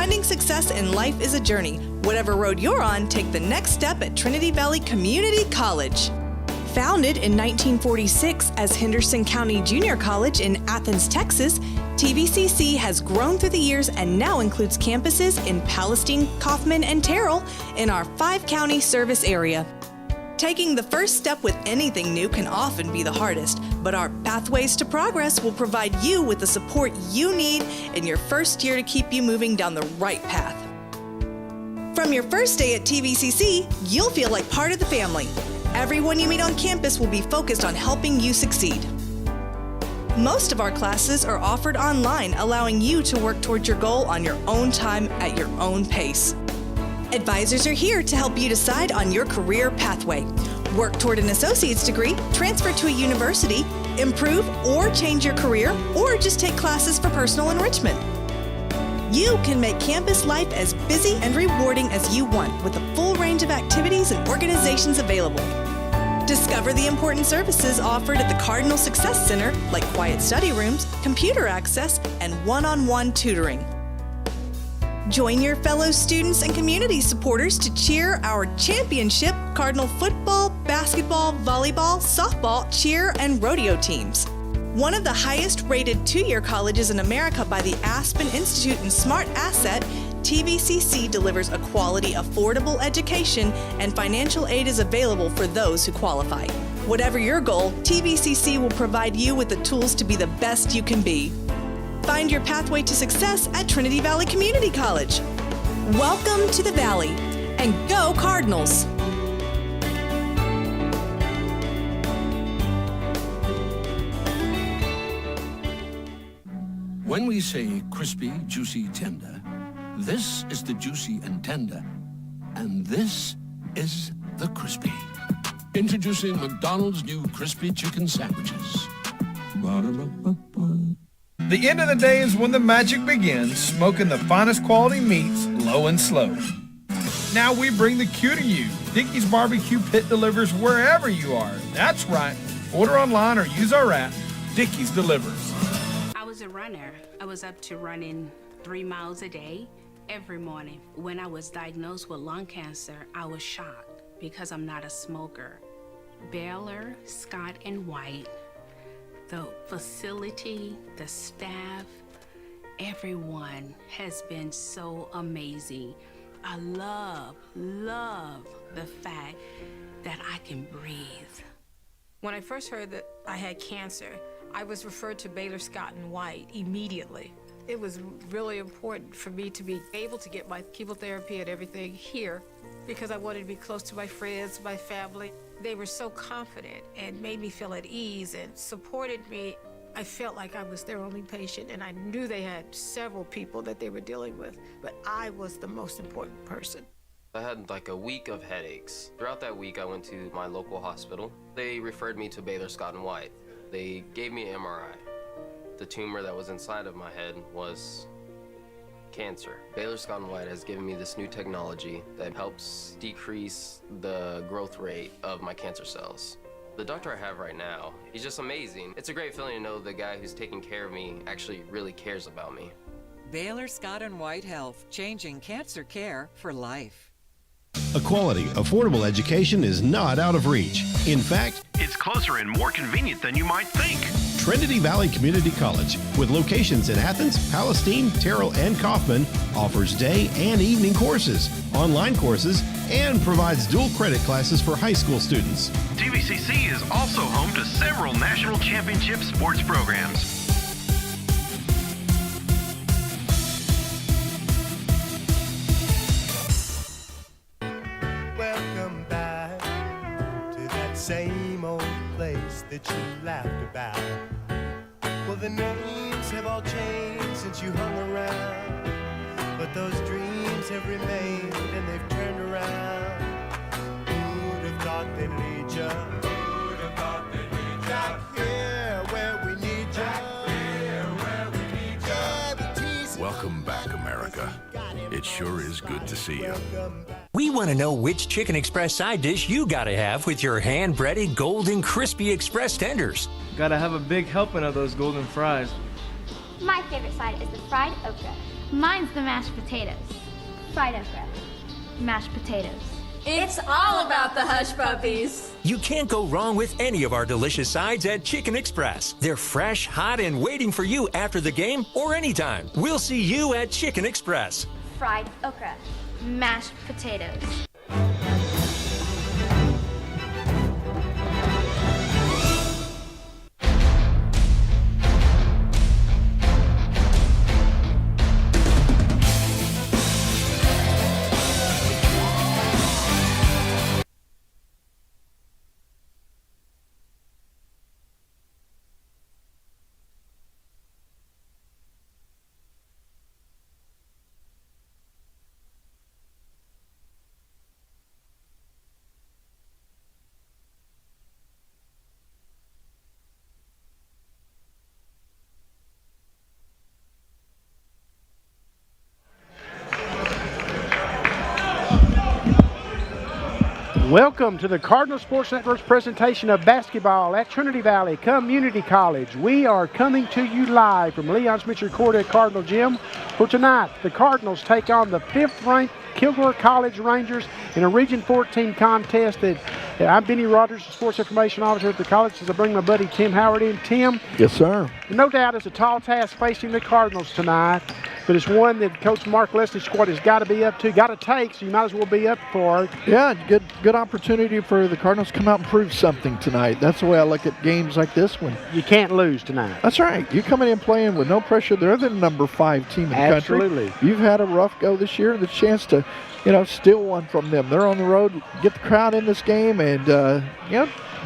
Finding success in life is a journey. Whatever road you're on, take the next step at Trinity Valley Community College. Founded in 1946 as Henderson County Junior College in Athens, Texas, TVCC has grown through the years and now includes campuses in Palestine, Kaufman, and Terrell in our 5-county service area. Taking the first step with anything new can often be the hardest, but our Pathways to Progress will provide you with the support you need in your first year to keep you moving down the right path. From your first day at TVCC, you'll feel like part of the family. Everyone you meet on campus will be focused on helping you succeed. Most of our classes are offered online, allowing you to work towards your goal on your own time at your own pace. Advisors are here to help you decide on your career pathway. Work toward an associate's degree, transfer to a university, improve or change your career, or just take classes for personal enrichment. You can make campus life as busy and rewarding as you want with a full range of activities and organizations available. Discover the important services offered at the Cardinal Success Center, like quiet study rooms, computer access, and one-on-one tutoring. Join your fellow students and community supporters to cheer our championship Cardinal football, basketball, volleyball, softball, cheer, and rodeo teams. One of the highest-rated 2-year colleges in America by the Aspen Institute and Smart Asset, TVCC delivers a quality, affordable education, and financial aid is available for those who qualify. Whatever your goal, TVCC will provide you with the tools to be the best you can be. Find your pathway to success at Trinity Valley Community College. Welcome to the Valley, and go Cardinals! When we say crispy, juicy, tender, this is the juicy and tender, and this is the crispy. Introducing McDonald's new crispy chicken sandwiches. The end of the day is when the magic begins, smoking the finest quality meats, low and slow. Now we bring the Q to you. Dickey's Barbecue Pit delivers wherever you are. That's right. Order online or use our app. Dickey's delivers. I was a runner. I was up to running 3 miles a day every morning. When I was diagnosed with lung cancer, I was shocked because I'm not a smoker. Baylor, Scott & White, the facility, the staff, everyone has been so amazing. I love the fact that I can breathe. When I first heard that I had cancer, I was referred to Baylor Scott & White immediately. It was really important for me to be able to get my chemotherapy and everything here because I wanted to be close to my friends, my family. They were so confident and made me feel at ease and supported me. I felt like I was their only patient, and I knew they had several people that they were dealing with, but I was the most important person. I had like a week of headaches. Throughout that week, I went to my local hospital. They referred me to Baylor Scott & White. They gave me an MRI. The tumor that was inside of my head was cancer. Baylor Scott & White has given me this new technology that helps decrease the growth rate of my cancer cells. The doctor I have right now, he's just amazing. It's a great feeling to know the guy who's taking care of me actually really cares about me. Baylor Scott & White Health, changing cancer care for life. A quality, affordable education is not out of reach. In fact, it's closer and more convenient than you might think. Trinity Valley Community College, with locations in Athens, Palestine, Terrell, and Kaufman, offers day and evening courses, online courses, and provides dual credit classes for high school students. TVCC is also home to several national championship sports programs. Welcome back to that same old place that you laughed about. Well, the names have all changed since you hung around, but those dreams have remained and they've turned around. Who'd have thought they'd lead you? Who'd have thought they'd lead you? Back here where we need you. Back here where we need you. Welcome back, America. It sure is good to see you. We want to know which Chicken Express side dish you gotta have with your hand-breaded golden crispy express tenders. Gotta have a big helping of those golden fries. My favorite side is the fried okra. Mine's the mashed potatoes. Fried okra. Mashed potatoes. It's all about the Hush Puppies. You can't go wrong with any of our delicious sides at Chicken Express. They're fresh, hot, and waiting for you after the game or anytime. We'll see you at Chicken Express. Fried okra. Mashed potatoes. Welcome to the Cardinal Sports Network's presentation of basketball at Trinity Valley Community College. We are coming to you live from Leon Smith Recorder at Cardinal Gym. For tonight, the Cardinals take on the 5th-ranked Kilgore College Rangers in a Region 14 contest. I'm Benny Rogers, the Sports Information Officer at the college, as I bring my buddy Tim Howard in. Tim? Yes, sir. No doubt it's a tall task facing the Cardinals tonight, but it's one that Coach Mark Leslie's squad has got to be up to, got to take, so you might as well be up for it. Yeah, good opportunity for the Cardinals to come out and prove something tonight. That's the way I look at games like this one. You can't lose tonight. That's right. You're coming in playing with no pressure. They're the number 5 team in the country. Absolutely. You've had a rough go this year, the chance to, steal one from them. They're on the road, get the crowd in this game, and,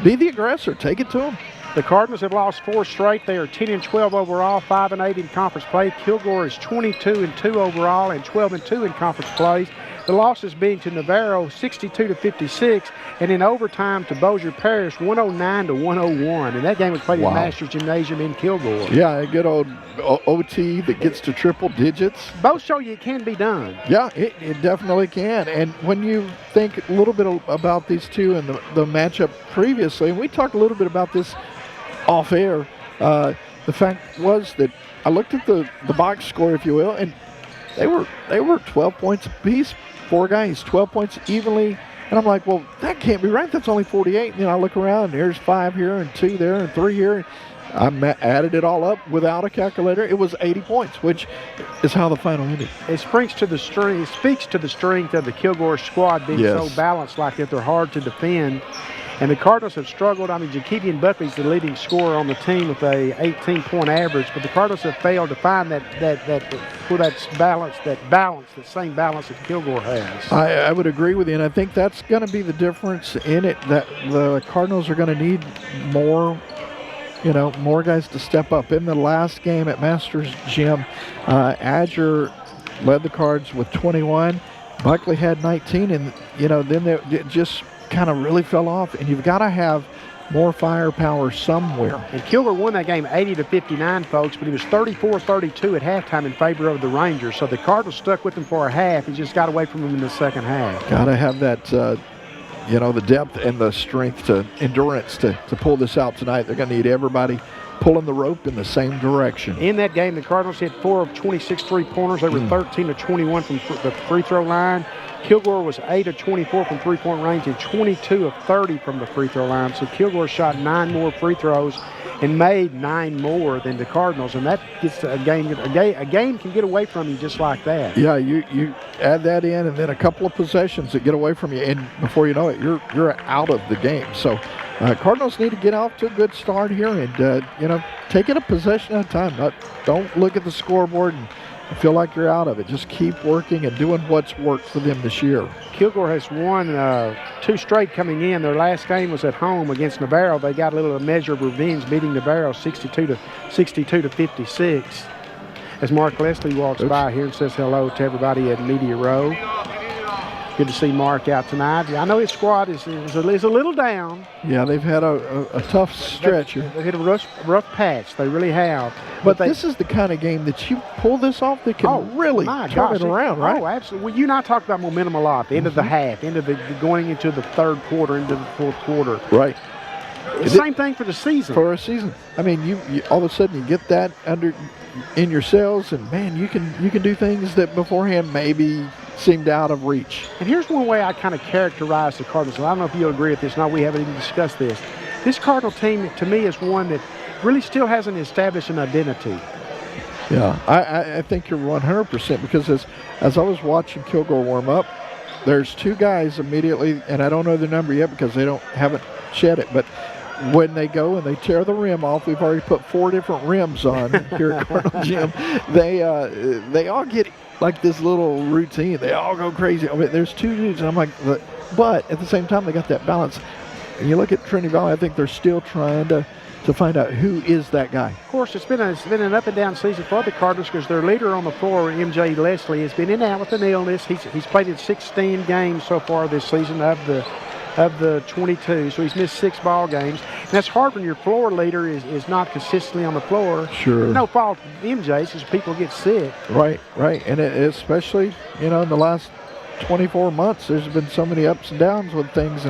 be the aggressor. Take it to them. The Cardinals have lost 4 straight. They are 10-12 overall, 5-8 in conference play. Kilgore is 22-2 overall and 12-2 in conference play. The losses being to Navarro 62-56, and in overtime to Bossier Parish 109-101. And that game was played at Masters Gymnasium in Kilgore. Yeah, a good old OT that gets to triple digits. Both show you it can be done. Yeah, it definitely can. And when you think a little bit about these two and the matchup previously, and we talked a little bit about this off air, the fact was that I looked at the box score, if you will, and they were 12 points apiece. 4 guys, 12 points evenly. And I'm like, well, that can't be right. That's only 48. And then I look around, and there's 5 here and 2 there and 3 here. I added it all up without a calculator. It was 80 points, which is how the final ended. It speaks to the strength of the Kilgore squad being so balanced like that. They're hard to defend. And the Cardinals have struggled. I mean, Jakevian Buckley's the leading scorer on the team with a 18-point average, but the Cardinals have failed to find that same balance that Kilgore has. I would agree with you, and I think that's going to be the difference in it, that the Cardinals are going to need more guys to step up. In the last game at Masters Gym, Adger led the Cards with 21. Buckley had 19, and, then it just kind of really fell off, and you've got to have more firepower somewhere. And Kilgore won that game 80-59, folks, but he was 34-32 at halftime in favor of the Rangers. So the Cardinals stuck with them for a half. He just got away from them in the second half. Got to have that, the depth and the strength endurance to pull this out tonight. They're going to need everybody pulling the rope in the same direction. In that game, the Cardinals hit 4 of 26 3-pointers. They were 13-21 from the free throw line. Kilgore was 8 of 24 from three-point range and 22 of 30 from the free throw line. So Kilgore shot 9 more free throws and made 9 more than the Cardinals, and that gets a game. A game can get away from you just like that. Yeah, you add that in, and then a couple of possessions that get away from you, and before you know it, you're out of the game. So Cardinals need to get off to a good start here, and take it a possession at a time. Don't look at the scoreboard and feel like you're out of it. Just keep working and doing what's worked for them this year. Kilgore has won 2 straight coming in. Their last game was at home against Navarro. They got a little measure of revenge, beating Navarro 62-56. As Mark Leslie walks by here and says hello to everybody at Media Row. Good to see Mark out tonight. I know his squad is a little down. Yeah, they've had a tough stretch here. They've hit a rough patch. They really have. But this is the kind of game that you pull this off that can really turn it around, right? Oh, absolutely. Well, you and I talked about momentum a lot. The end of the half, going into the third quarter, into the fourth quarter. Right. Same thing for the season. For a season. I mean, you all of a sudden you get that in your cells, and man, you can do things that beforehand maybe seemed out of reach. And here's one way I kind of characterize the Cardinals. I don't know if you'll agree with this. No, we haven't even discussed this. This Cardinal team, to me, is one that really still hasn't established an identity. Yeah, I think you're 100%, because as I was watching Kilgore warm up, there's two guys immediately, and I don't know the number yet because they haven't shed it, but when they go and they tear the rim off, we've already put 4 different rims on here at Cardinal Gym. They all get like this little routine. They all go crazy. I mean, there's 2 dudes, and I'm like, but at the same time, they got that balance. And you look at Trinity Valley, I think they're still trying to find out who is that guy. Of course, it's been an up and down season for the Cardinals because their leader on the floor, MJ Leslie, has been in and out with an illness. He's played in 16 games so far this season of the 22, so he's missed 6 ball games. And that's hard when your floor leader is not consistently on the floor. Sure. No fault of MJ's because people get sick. Right. And especially, in the last 24 months, there's been so many ups and downs with things.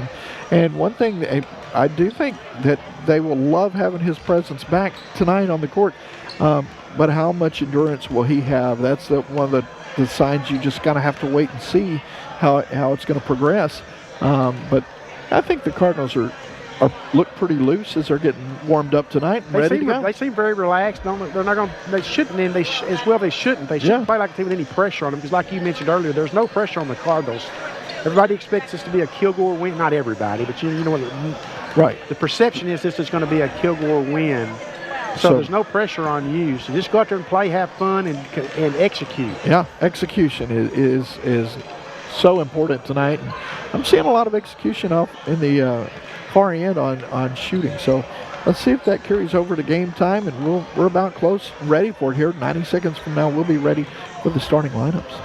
And one thing, I do think that they will love having his presence back tonight on the court. But how much endurance will he have? That's one of the signs you just kind of have to wait and see how it's going to progress. But I think the Cardinals look pretty loose as they're getting warmed up tonight and ready to go. They seem very relaxed. They're not going. They shouldn't, and they shouldn't. They shouldn't play like a team with any pressure on them because, like you mentioned earlier, there's no pressure on the Cardinals. Everybody expects this to be a Kilgore win. Not everybody, but you know what? Right. The perception is this is going to be a Kilgore win. So there's no pressure on you. So just go out there and play, have fun, and execute. Yeah, execution is so important tonight. And I'm seeing a lot of execution up in the far end on shooting. So let's see if that carries over to game time, and we're about close, ready for it here. 90 seconds from now, we'll be ready for the starting lineups.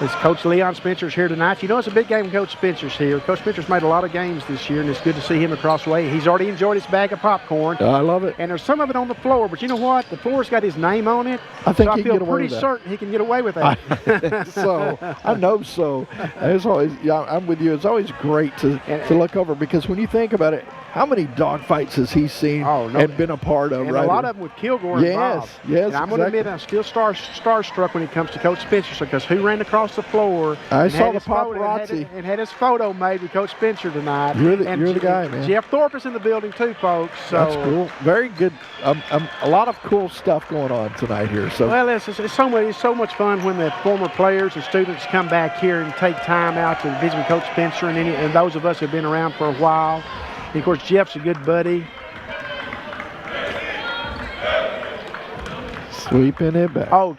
As Coach Leon Spencer's here tonight. You know it's a big game when Coach Spencer's here. Coach Spencer's made a lot of games this year, and it's good to see him across the way. He's already enjoyed his bag of popcorn. I love it. And there's some of it on the floor, but you know what? The floor's got his name on it. I think so he can get away pretty with that. certain he can get away with that. So I know so. It's always, I'm with you. It's always great to look over, because when you think about it, how many dogfights has he seen and been a part of? And right? a lot of them with Kilgore involved. Yes, and I'm going to admit I'm still starstruck when it comes to Coach Spencer, because who ran across the floor? I saw the paparazzi. And had his photo made with Coach Spencer tonight. You're the guy, man. Jeff Thorpe is in the building too, folks. So. That's cool. Very good. A lot of cool stuff going on tonight here. So well, it's so much fun when the former players and students come back here and take time out to visit with Coach Spencer and those of us who have been around for a while. And of course, Jeff's a good buddy. Sweeping it back. Oh,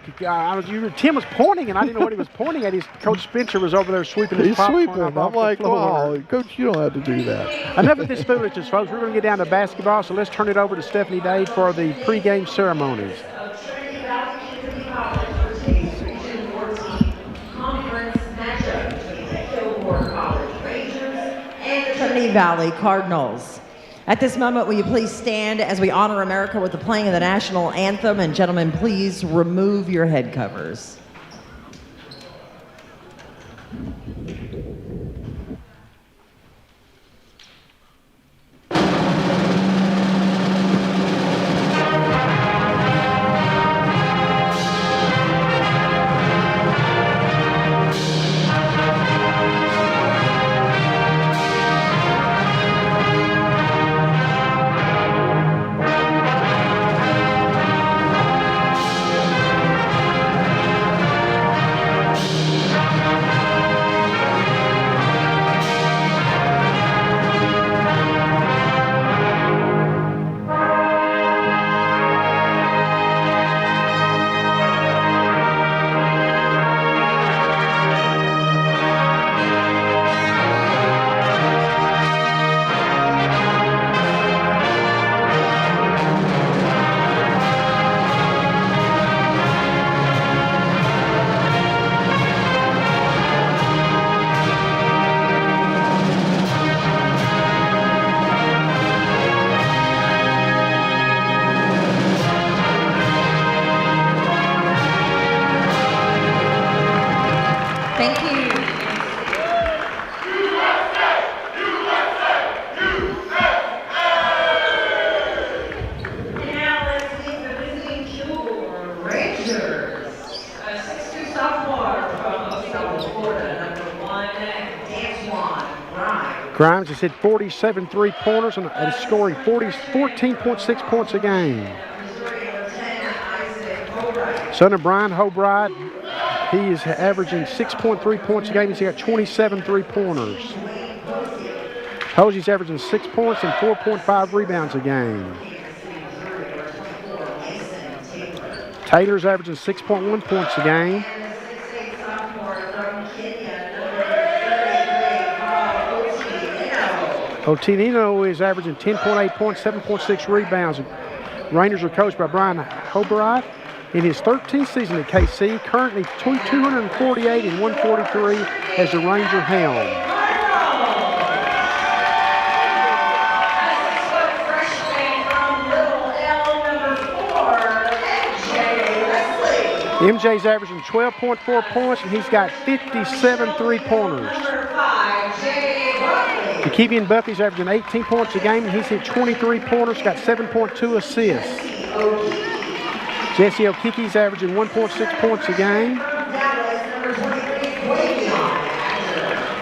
Tim was pointing, and I didn't know what he was pointing at. Coach Spencer was over there sweeping his popcorn. He's sweeping. I'm like, oh, Coach, you don't have to do that. Enough of this foolishness, folks. We're going to get down to basketball, so let's turn it over to Stephanie Dade for the pregame ceremonies. Trinity Valley Cardinals. At this moment, will you please stand as we honor America with the playing of the national anthem? And gentlemen, please remove your head covers. Grimes has hit 47 three-pointers and is scoring 14.6 points a game. Son of Brian Hobride, he is averaging 6.3 points a game. He's got 27 three-pointers. Hosey's averaging 6 points and 4.5 rebounds a game. Taylor's averaging 6.1 points a game. Otinino is averaging 10.8 points, 7.6 rebounds. Rangers are coached by Brian Hobride. In his 13th season at KC, currently 248 and 143 as the Ranger helm. MJ's averaging 12.4 points, and he's got 57 three-pointers. Kevian Buffy's averaging 18 points a game, and he's hit 23 pointers, got 7.2 assists. Jesse Okiki's averaging 1.6 points a game.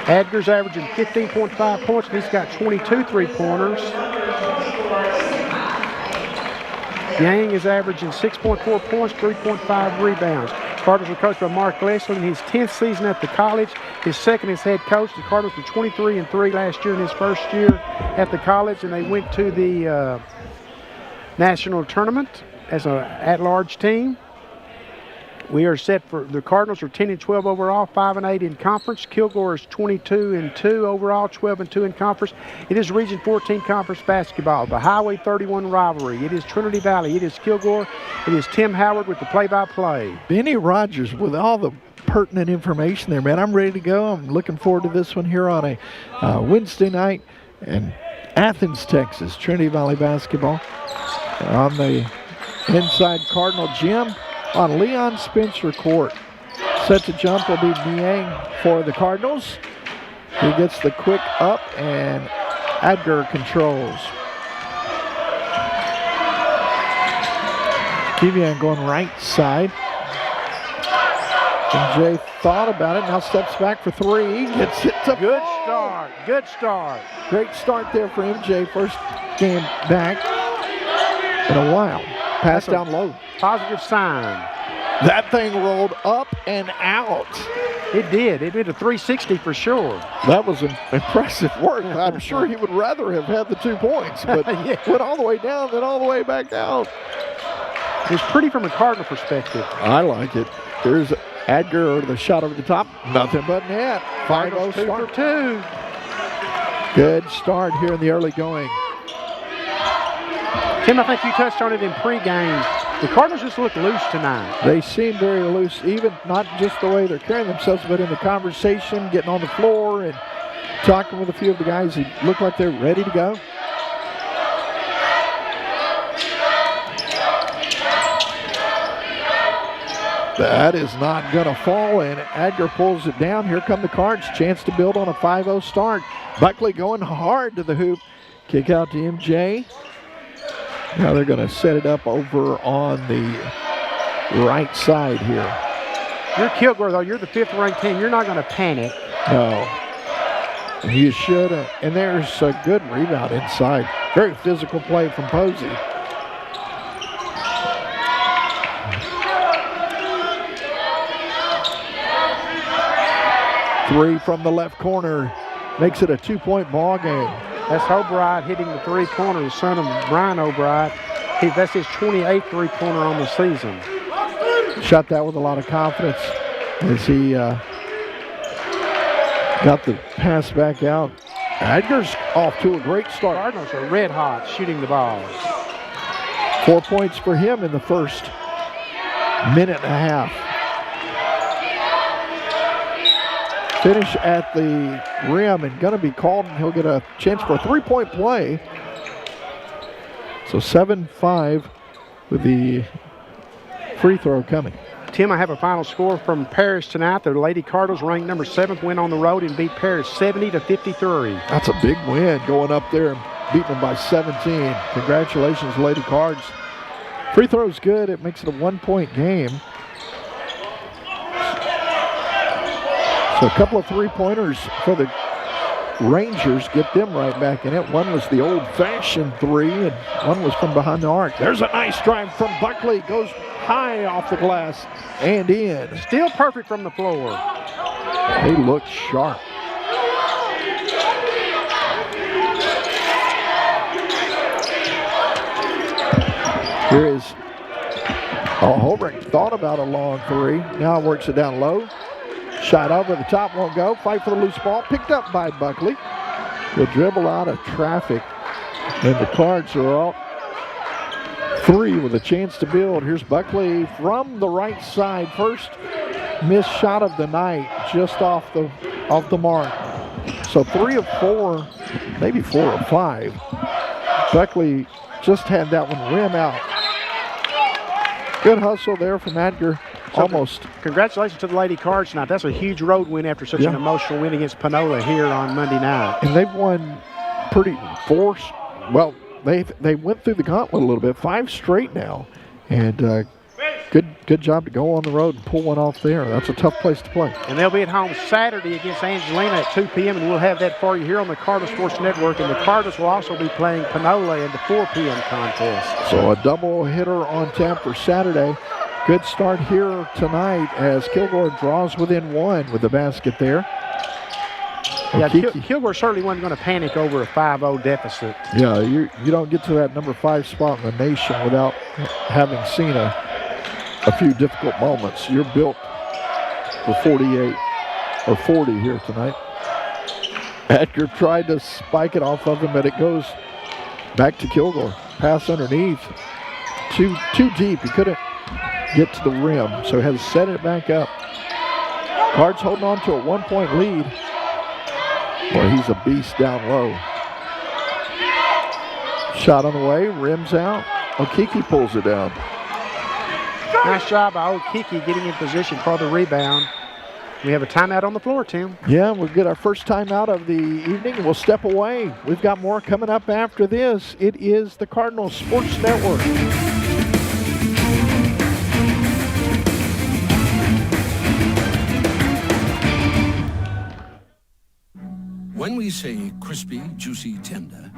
Adger's averaging 15.5 points, and he's got 22 three-pointers. Yang is averaging 6.4 points, 3.5 rebounds. Cardinals are coached by Mark Leslie in his 10th season at the college, his second as head coach. The Cardinals were 23-3 last year in his first year at the college, and they went to the national tournament as an at-large team. We are set for the Cardinals are 10-12 overall, 5-8 in conference. Kilgore is 22-2 overall, 12-2 in conference. It is Region 14 conference basketball. The Highway 31 rivalry. It is Trinity Valley. It is Kilgore. It is Tim Howard with the play-by-play. Benny Rogers with all the pertinent information there, man. I'm ready to go. I'm looking forward to this one here on a Wednesday night in Athens, Texas. Trinity Valley basketball on the inside Cardinal gym. On Leon Spencer Court. Set to jump will be Niang for the Cardinals. He gets the quick up, and Adger controls. Kevian going right side. And Jay thought about it, now steps back for three. Gets it to Good start. Good start. Great start there for MJ. First game back in a while. Pass down low. Positive sign. That thing rolled up and out. It did. It did a 360 for sure. That was impressive work. I'm sure he would rather have had the 2 points, but Yeah. went all the way down, then all the way back out. It's pretty from a Cardinal perspective. I like it. Here's Adger, the shot over the top. Nothing but net. 5-0 2 start. for 2. Good start here in the early going. Tim, I think you touched on it in pregame. The Cardinals just look loose tonight. They seem very loose, even not just the way they're carrying themselves, but in the conversation, getting on the floor and talking with a few of the guys who look like they're ready to go. That is not going to fall, and Adger pulls it down. Here come the Cards. Chance to build on a 5-0 start. Buckley going hard to the hoop. Kick out to MJ. Now they're going to set it up over on the right side here. You're Kilgore, though. You're the 5th-ranked team. You're not going to panic. No. You should. And there's a good rebound inside. Very physical play from Posey. Three from the left corner. Makes it a 2-point ball game. That's O'Brien hitting the three-pointer, the son of Brian O'Brien. That's his 28th three-pointer on the season. Shot that with a lot of confidence as he got the pass back out. Adger's off to a great start. Cardinals are red hot shooting the ball. 4 points for him in the first minute and a half. Finish at the rim and going to be called, and he'll get a chance for a 3-point play. So 7-5 with the free throw coming. Tim, I have a final score from Paris tonight. The Lady Cardinals, ranked number 7th, went on the road and beat Paris 70-53. That's a big win, going up there and beating them by 17. Congratulations, Lady Cards. Free throw's good. It makes it a 1-point game. So a couple of three-pointers for the Rangers get them right back in it. One was the old-fashioned three, and one was from behind the arc. There's a nice drive from Buckley. Goes high off the glass and in. Still perfect from the floor. He looked sharp. Here is Holbrook thought about a long three. Now works it down low. Shot over the top, won't go. Fight for the loose ball. Picked up by Buckley. The dribble out of traffic. And the Cards are all three with a chance to build. Here's Buckley from the right side. First missed shot of the night, just off the mark. So 3 of 4, maybe 4 of 5. Buckley just had that one rim out. Good hustle there from Edgar. Almost. Congratulations to the Lady Cards tonight. That's a huge road win after such an emotional win against Panola here on Monday night. And they've won pretty well, they went through the gauntlet a little bit, 5 straight now. And good job to go on the road and pull one off there. That's a tough place to play. And they'll be at home Saturday against Angelina at 2 p.m. and we'll have that for you here on the Cardinal Sports Network. And the Cardinals will also be playing Panola in the 4 p.m. contest. So a double hitter on tap for Saturday. Good start here tonight as Kilgore draws within 1 with the basket there. Yeah, Kilgore certainly wasn't going to panic over a 5-0 deficit. Yeah, you don't get to that number 5 spot in the nation without having seen a few difficult moments. You're built for 48 or 40 here tonight. Edgar tried to spike it off of him, but it goes back to Kilgore. Pass underneath. Too deep. He couldn't get to the rim, so has set it back up. Cards holding on to a 1-point lead. Boy, he's a beast down low. Shot on the way, rims out. Okiki pulls it down. Nice job by Okiki getting in position for the rebound. We have a timeout on the floor, Tim. Yeah, we'll get our first timeout of the evening. We'll step away. We've got more coming up after this. It is the Cardinal Sports Network. When we say crispy, juicy, tender,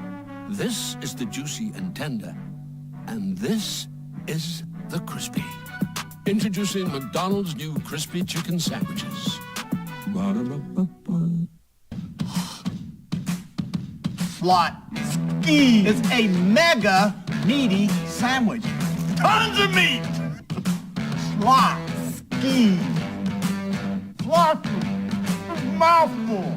this is the juicy and tender, and this is the crispy. Introducing McDonald's new crispy chicken sandwiches. Slot Ski is a mega meaty sandwich. Tons of meat. Slot Ski. Sloppy. Mouthful.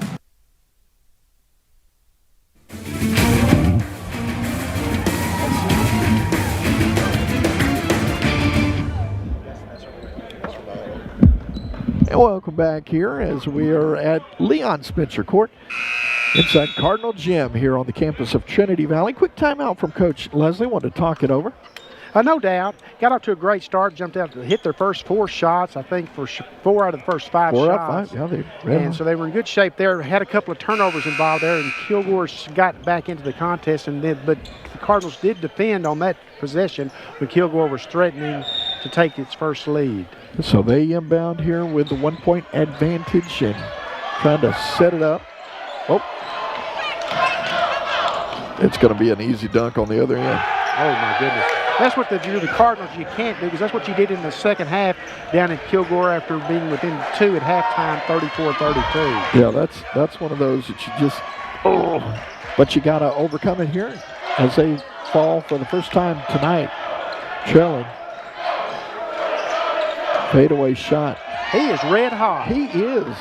And welcome back here as we are at Leon Spencer Court inside Cardinal Gym here on the campus of Trinity Valley. Quick timeout from Coach Leslie. Wanted to talk it over. No doubt. Got off to a great start. Jumped out to hit their first 4 shots, I think, for 4 out of the first 5 4 shots. out of 5, yeah. And so they were in good shape there. Had a couple of turnovers involved there, and Kilgore got back into the contest. But the Cardinals did defend on that possession when Kilgore was threatening to take its first lead. So they inbound here with the 1-point advantage and trying to set it up. Oh. It's going to be an easy dunk on the other end. Oh, my goodness. That's what the Cardinals you can't do, because that's what you did in the second half down in Kilgore after being within 2 at halftime, 34-32. Yeah, that's one of those that you just, but you got to overcome it here as they fall for the first time tonight, trailing. Fadeaway shot. He is red hot. He is.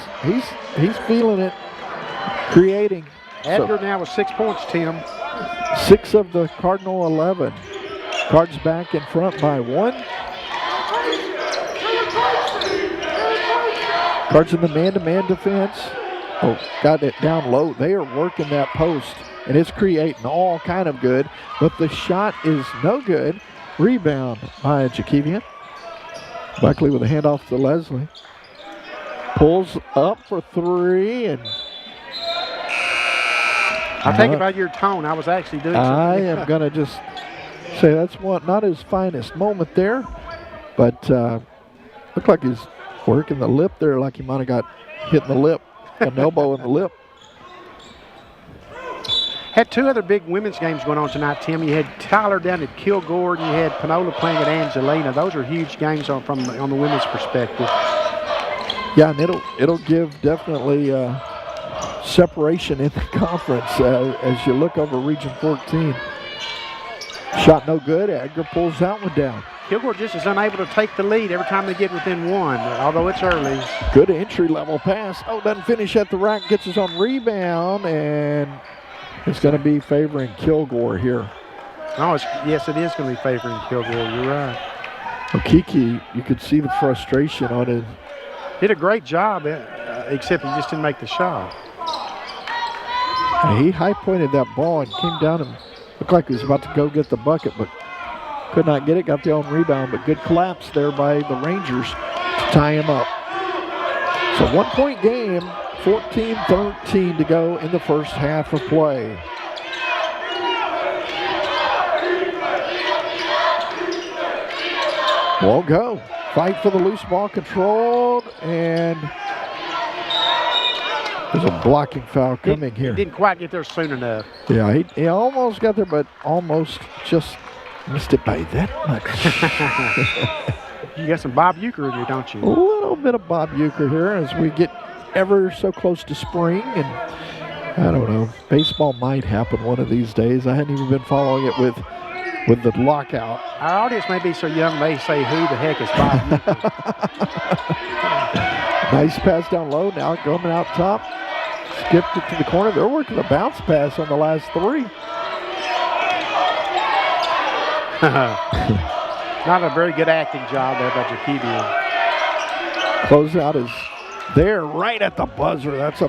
He's feeling it, creating. Edgar now with 6 points, Tim. 6 of the Cardinal 11. Cards back in front by 1. Cards in the man-to-man defense. Oh, got it down low. They are working that post, and it's creating all kind of good, but the shot is no good. Rebound by Jakevian. Buckley with a handoff to Leslie. Pulls up for 3, and I'll take it by your tone. I was actually doing something. I am going to just say that's not his finest moment there, but looked like he's working the lip there, like he might have got hit in the lip, an elbow in the lip. Had two other big women's games going on tonight, Tim. You had Tyler down at Kilgore, and you had Panola playing at Angelina. Those are huge games on the women's perspective. Yeah, and it'll give definitely separation in the conference as you look over Region 14. Shot no good. Edgar pulls that one down. Kilgore just is unable to take the lead every time they get within one, although it's early. Good entry-level pass. Oh, doesn't finish at the rack. Gets his own rebound, and it's going to be favoring Kilgore here. Oh, yes, it is going to be favoring Kilgore. You're right. Well, Kiki, you could see the frustration on it. Did a great job, except he just didn't make the shot. He high-pointed that ball and came down and looked like he was about to go get the bucket, but could not get it. Got the own rebound, but good collapse there by the Rangers to tie him up. So 1-point game, 14-13 to go in the first half of play. Won't go. Fight for the loose ball, controlled, and there's a blocking foul coming here. He didn't quite get there soon enough. Yeah, he almost got there, but almost just missed it by that much. You got some Bob Euchre in you, don't you? A little bit of Bob Euchre here as we get ever so close to spring, and I don't know, baseball might happen one of these days. I hadn't even been following it with the lockout. Our audience may be so young they say, who the heck is Bob Euchre? Nice pass down low, now coming out top. Skipped it to the corner. They're working a bounce pass on the last three. Not a very good acting job there by Jakevian. Closeout is there right at the buzzer. That's a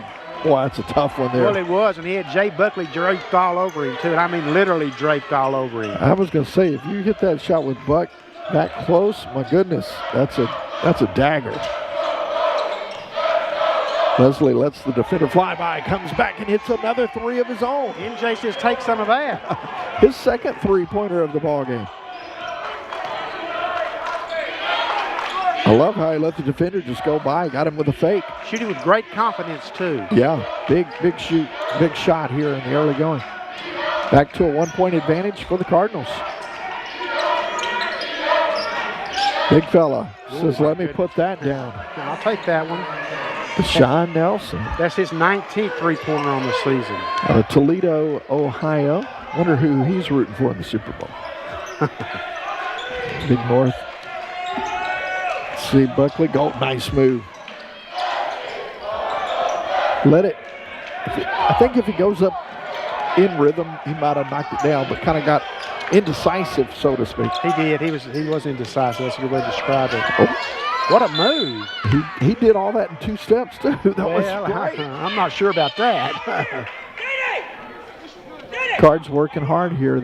tough one there. Well, it was, and he had Jay Buckley draped all over him, too. And I mean literally draped all over him. I was going to say, if you hit that shot with Buck that close, my goodness, that's a dagger. Leslie lets the defender fly by, comes back and hits another three of his own. NJ says take some of that. His second three-pointer of the ballgame. I love how he let the defender just go by, got him with a fake. Shooting with great confidence, too. Yeah, big shot here in the early going. Back to a 1-point advantage for the Cardinals. Big fella says, let me put that down. I'll take that one. Sean Nelson. That's his 19th three-pointer on the season. Out of Toledo, Ohio. Wonder who he's rooting for in the Super Bowl. Big North. Let's see, Buckley, go. Nice move. Let it. I think if he goes up in rhythm, he might have knocked it down, but kind of got indecisive, so to speak. He did. He was indecisive. That's a good way to describe it. Oh. What a move. He did all that in 2 steps, too. That was great. I'm not sure about that. Cards working hard here.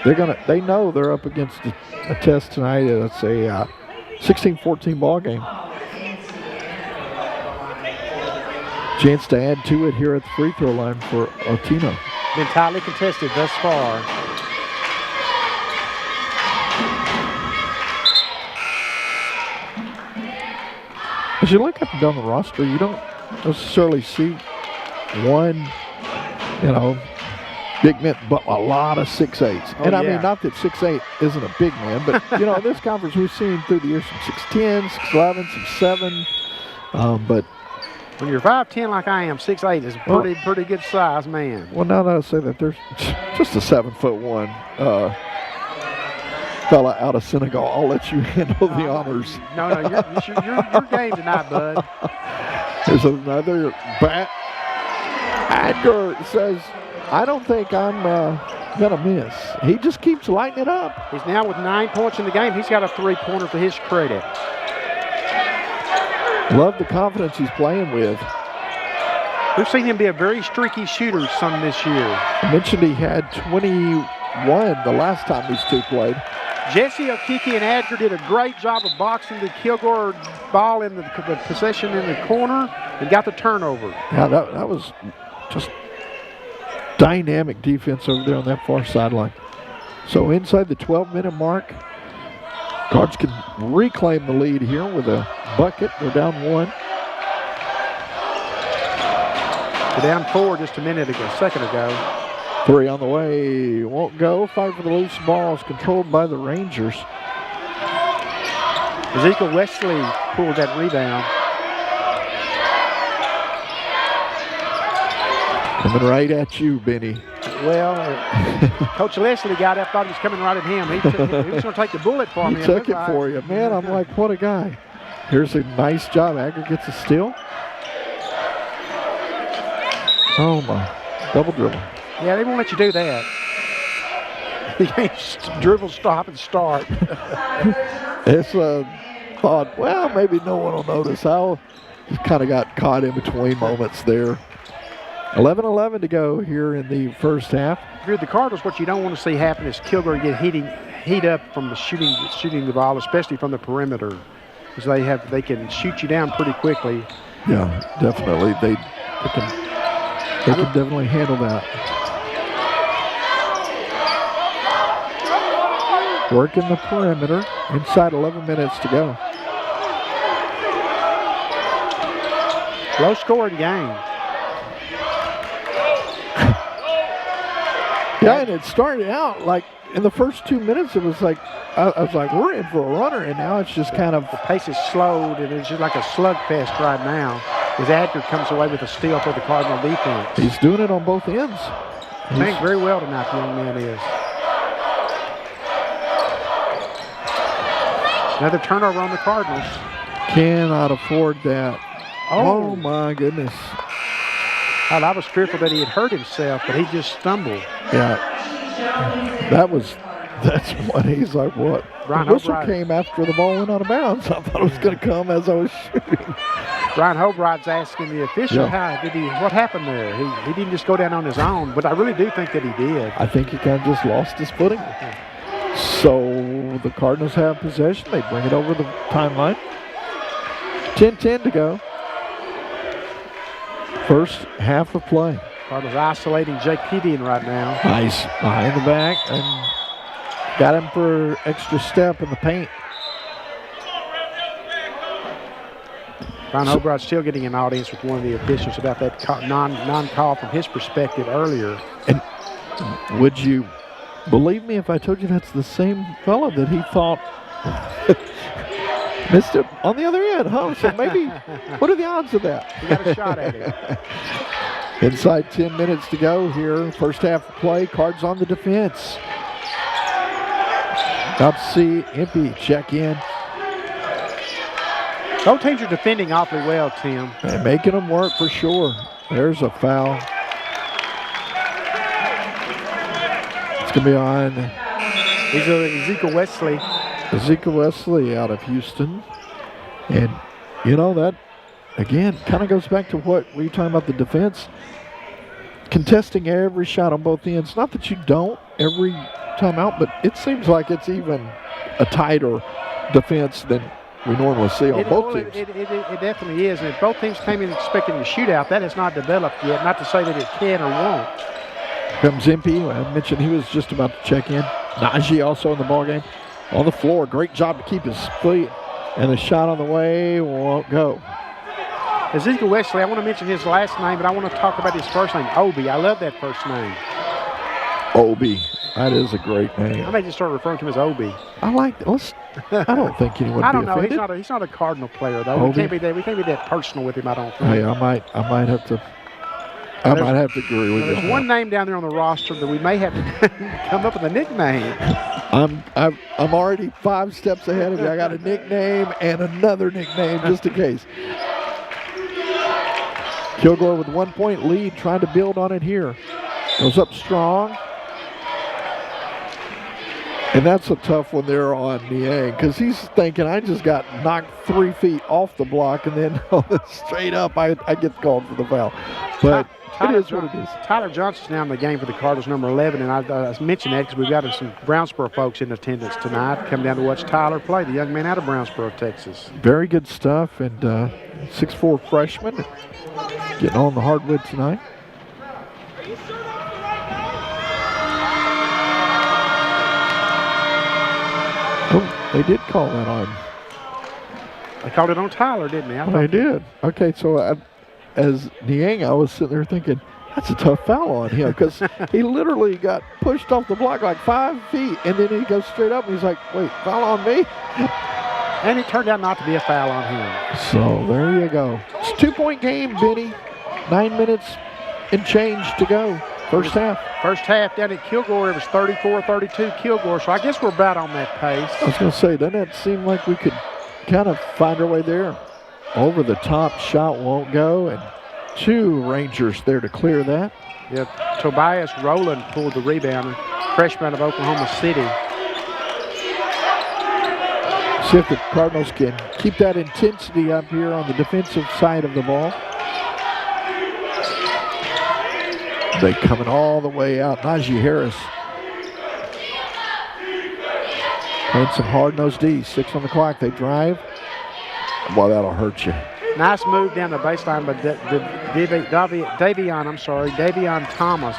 They know they're up against a test tonight. It's a 16-14 ball game. Chance to add to it here at the free throw line for Otino. Been tightly contested thus far. As you look up and down the roster, you don't necessarily see one, big man, but a lot of 6'8s. Oh, and I mean, not that 6'8 isn't a big man, but, in this conference we've seen through the years some 6'10, 6'11, 6'7. But when you're 5'10 like I am, 6'8 is pretty good size man. Well, now that I say that, there's just a 7'1" fella out of Senegal. I'll let you handle the honors. No, your game tonight, bud. There's another bat. Edgar says, I don't think I'm going to miss. He just keeps lighting it up. He's now with 9 points in the game. He's got a three-pointer to his credit. Love the confidence he's playing with. We've seen him be a very streaky shooter some this year. I mentioned he had 21 the last time these two played. Jesse Okiki and Edgar did a great job of boxing the Kilgore ball in the possession in the corner and got the turnover. Yeah, that was just dynamic defense over there on that far sideline. So inside the 12-minute mark, Cards can reclaim the lead here with a bucket. They're down 1. They're down 4 just a second ago. 3 on the way, won't go. Fight for the loose ball is controlled by the Rangers. Ezekiel Wesley pulled that rebound. Coming right at you, Benny. Well, Coach Leslie got up, thought he was coming right at him. He was going to take the bullet for me. He took it for you. Man, I'm like, what a guy. Here's a nice job. Agger gets a steal. Oh, my. Double dribble. Yeah, they won't let you do that. You can't dribble, stop, and start. It's thought, well, maybe no one will notice. I just kind of got caught in between moments there. 11-11 to go here in the first half. If you're the Cardinals, what you don't want to see happen is Kilgore get heat up from the shooting the ball, especially from the perimeter, because they can shoot you down pretty quickly. Yeah, definitely. They can definitely handle that. Working the perimeter. Inside 11 minutes to go. Low scoring game. Yeah, and it started out like in the first 2 minutes, it was like, I was like, we're in for a runner, and now it's just kind of. The pace is slowed, and it's just like a slugfest right now. As Adler comes away with a steal for the Cardinal defense. He's doing it on both ends. Playing very well tonight, the young man is. Another turnover on the Cardinals. Cannot afford that. Oh my goodness. Well, I was fearful that he had hurt himself, but he just stumbled. Yeah. That's what he's like, what? Ryan The whistle Hobright came after the ball went out of bounds. I thought it was going to come as I was shooting. Ryan Hobright's asking the official, Yeah. what happened there? He didn't just go down on his own, but I really do think that he did. I think he kind of just lost his footing. So the Cardinals have possession. They bring it over the timeline. 10-10 to go. First half of play. Cardinals isolating Jake Pedian right now. Nice. Behind the back and got him for extra step in the paint. Ryan Hobright's still getting an audience with one of the officials about that non-call from his perspective earlier. And would you believe me if I told you that's the same fella that he thought missed it on the other end, huh? So maybe, what are the odds of that? He got a shot at it. Inside 10 minutes to go here. First half of play. Cards on the defense. Up C, Impey check in. Both teams are defending awfully well, Tim. And making them work for sure. There's a foul. It's going to be on. He's Ezekiel Wesley. Ezekiel Wesley out of Houston. And, you know, that, again, kind of goes back to what we were talking about the defense. Contesting every shot on both ends. Not that you don't every time out, but it seems like it's even a tighter defense than we normally see on both teams. It definitely is. And if both teams came in expecting a shootout, that has not developed yet. Not to say that it can or won't. Comes Impey. I mentioned he was just about to check in. Najee also in the ballgame. On the floor. Great job to keep his feet. And the shot on the way won't go. Ezekiel Wesley, I want to mention his last name, but I want to talk about his first name, Obi. I love that first name. Obi. That is a great name. I may just start referring to him as Obi. I like that. I don't think anyone would be offended. I don't know. He's not a Cardinal player, though. We can't be that personal with him, I don't think. Hey, I might have to agree with you. There's one name down there on the roster that we may have to come up with a nickname. I'm already 5 steps ahead of you. I got a nickname and another nickname just in case. Kilgore with 1 point lead, trying to build on it here. Goes up strong. And that's a tough one there on Niang, because he's thinking, I just got knocked 3 feet off the block, and then straight up, I get called for the foul. But it is what it is. Tyler Johnson's now in the game for the Cardinals, number 11, and I mentioned that because we've got some Brownsboro folks in attendance tonight. Come down to watch Tyler play, the young man out of Brownsboro, Texas. Very good stuff, and 6'4" freshman getting on the hardwood tonight. Oh, they did call that on. They called it on Tyler, didn't they? They did. Okay, so as Niang, I was sitting there thinking, that's a tough foul on him because he literally got pushed off the block like 5 feet, and then he goes straight up and he's like, wait, foul on me? And it turned out not to be a foul on him. So there you go. It's a 2-point game, Benny. 9 minutes and change to go. First half. First half down at Kilgore, it was 34-32 Kilgore, so I guess we're about on that pace. I was going to say, doesn't it seem like we could kind of find our way there? Over the top shot won't go, and 2 Rangers there to clear that. Yeah, Tobias Rowland pulled the rebound, freshman of Oklahoma City. See if the Cardinals can keep that intensity up here on the defensive side of the ball. They coming all the way out. Najee Harris playing some hard-nosed D. 6 on the clock. They drive. Boy, that'll hurt you. Nice move down the baseline by Davion Thomas.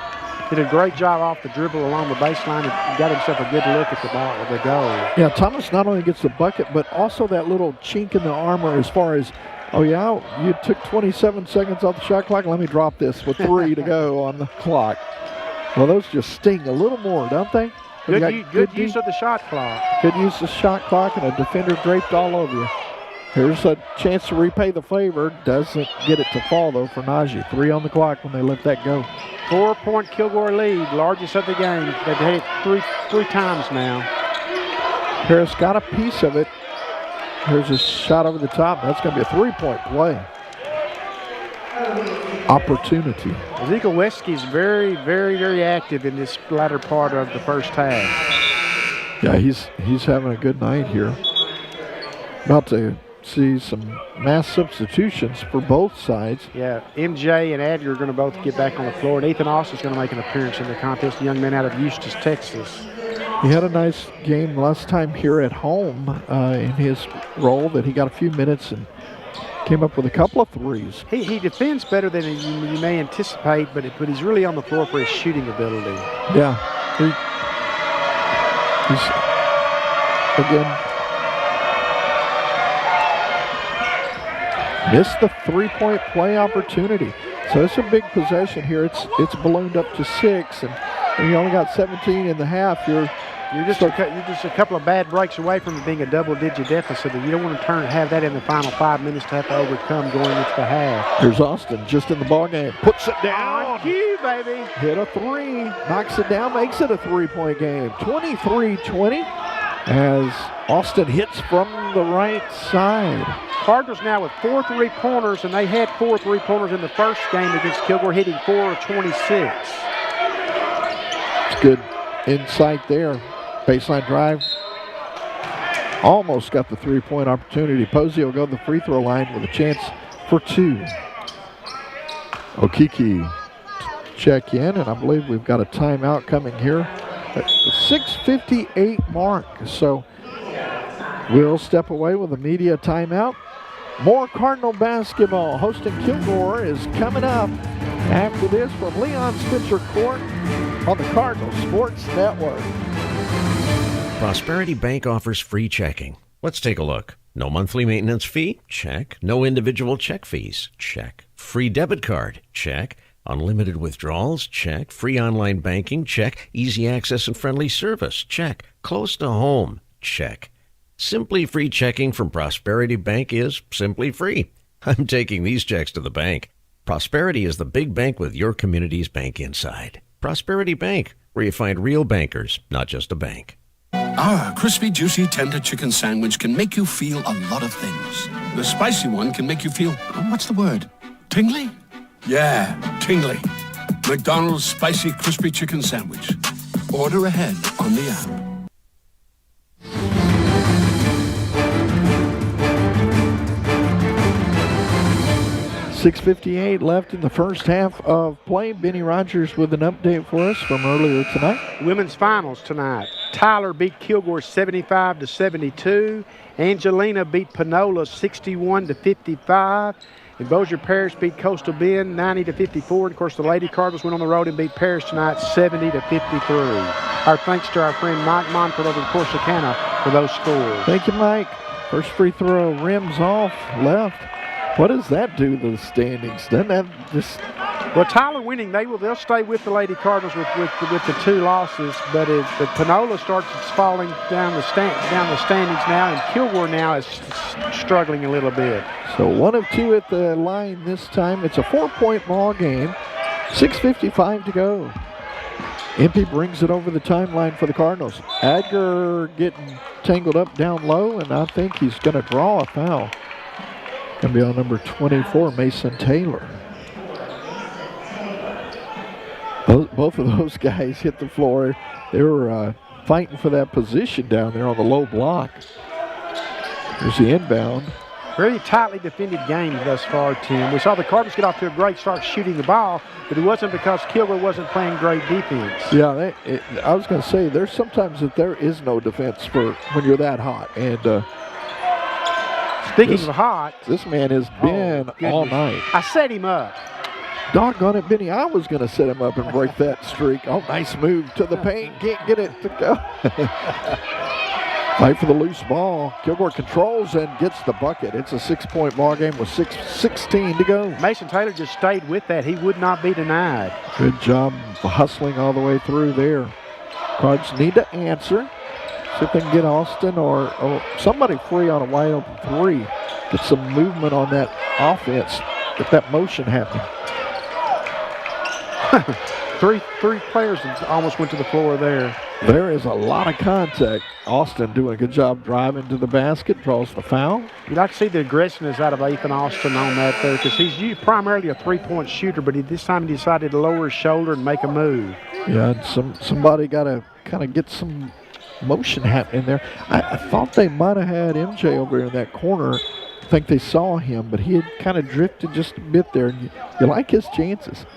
Did a great job off the dribble along the baseline and got himself a good look at the ball, the goal. Yeah, Thomas not only gets the bucket, but also that little chink in the armor as far as, oh yeah, you took 27 seconds off the shot clock. Let me drop this with 3 to go on the clock. Well, those just sting a little more, don't they? Good use of the shot clock. Good use of the shot clock and a defender draped all over you. Here's a chance to repay the favor. Doesn't get it to fall, though, for Najee. 3 on the clock when they let that go. 4-point Kilgore lead, largest of the game. They've had it three times now. Harris got a piece of it. Here's a shot over the top. That's going to be a 3-point play. Opportunity. Ezekiel Wesky's very, very, very active in this latter part of the first half. Yeah, he's having a good night here. About to see some mass substitutions for both sides. Yeah, MJ and Adger are going to both get back on the floor, and Ethan Austin's going to make an appearance in the contest, the young man out of Eustis, Texas. He had a nice game last time here at home in his role that he got a few minutes and came up with a couple of threes. He defends better than you may anticipate, but he's really on the floor for his shooting ability. Yeah. He's, again, missed the 3-point play opportunity. So it's a big possession here. It's ballooned up to 6, and you only got 17 in the half. You're just a couple of bad breaks away from being a double-digit deficit. You don't want to have that in the final 5 minutes to have to overcome going into the half. Here's Austin just in the ballgame. Puts it down. On cue, baby. Hit a 3. Knocks it down. Makes it a 3-point game. 23-20 as Austin hits from the right side. Cardinals now with 4 3-pointers, and they had 4 3-pointers in the first game against Kilgore, hitting 4 of 26. It's good insight there. Baseline drive. Almost got the 3-point opportunity. Posey will go to the free throw line with a chance for 2. Okiki check in, and I believe we've got a timeout coming here at the 6:58 mark. So we'll step away with a media timeout. More Cardinal basketball. Hosting Kilgore is coming up after this from Leon Spitzer Court on the Cardinal Sports Network. Prosperity Bank offers free checking. Let's take a look. No monthly maintenance fee? Check. No individual check fees? Check. Free debit card? Check. Unlimited withdrawals? Check. Free online banking? Check. Easy access and friendly service? Check. Close to home? Check. Simply free checking from Prosperity Bank is simply free. I'm taking these checks to the bank. Prosperity is the big bank with your community's bank inside. Prosperity Bank, where you find real bankers, not just a bank. Our crispy, juicy, tender chicken sandwich can make you feel a lot of things. The spicy one can make you feel, what's the word? Tingly? Yeah, tingly. McDonald's Spicy Crispy Chicken Sandwich. Order ahead on the app. 6:58 left in the first half of play. Benny Rogers with an update for us from earlier tonight. Women's finals tonight. Tyler beat Kilgore 75-72. Angelina beat Panola 61-55. And Bossier Parish beat Coastal Bend 90-54. And of course, the Lady Cardinals went on the road and beat Parish tonight 70-53. Our thanks to our friend Mike Monfort over in Corsicana for those scores. Thank you, Mike. First free throw rims off left. What does that do to the standings? Doesn't that just... Well, Tyler winning, they'll stay with the Lady Cardinals with the 2 losses, but Panola starts falling down the standings now, and Kilgore now is struggling a little bit. So 1 of 2 at the line this time. It's a 4-point ball game. 6:55 to go. MP brings it over the timeline for the Cardinals. Adger getting tangled up down low, and I think he's going to draw a foul. Going to be on number 24, Mason Taylor. Both of those guys hit the floor. They were fighting for that position down there on the low block. There's the inbound. Very tightly defended game thus far, Tim. We saw the Cardinals get off to a great start shooting the ball, but it wasn't because Kilgore wasn't playing great defense. Yeah, I was going to say, there's sometimes that there is no defense for when you're that hot. And speaking of hot, this man has been all night. I set him up. Doggone it, Benny. I was going to set him up and break that streak. Oh, nice move to the paint. Can't get it to go. Fight for the loose ball. Kilgore controls and gets the bucket. It's a 6-point ball game with 6:16 to go. Mason Taylor just stayed with that. He would not be denied. Good job hustling all the way through there. Cards need to answer. See if they can get Austin or somebody free on a wide open 3. Get some movement on that offense. Get that motion happening. Three players almost went to the floor there. There is a lot of contact. Austin doing a good job driving to the basket, draws the foul. You'd like to see the aggressiveness out of Ethan Austin on that there, because he's primarily a 3-point shooter, but this time he decided to lower his shoulder and make a move. Yeah, and somebody got to kind of get some motion happening there. I thought they might have had MJ over in that corner. I think they saw him, but he had kind of drifted just a bit there. And you like his chances.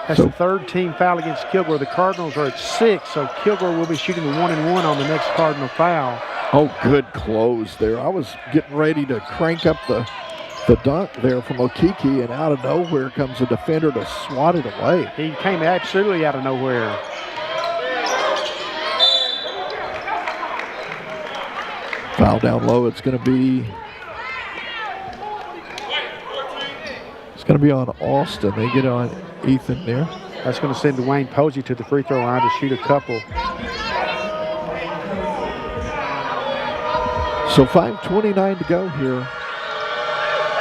That's the 3rd team foul against Kilgore. The Cardinals are at 6, so Kilgore will be shooting the 1-and-1 on the next Cardinal foul. Oh, good close there. I was getting ready to crank up the dunk there from Okiki, and out of nowhere comes a defender to swat it away. He came absolutely out of nowhere. Foul down low. It's going to be on Austin. They get on Ethan there. That's going to send Dwayne Posey to the free throw line to shoot a couple. So 5:29 to go here.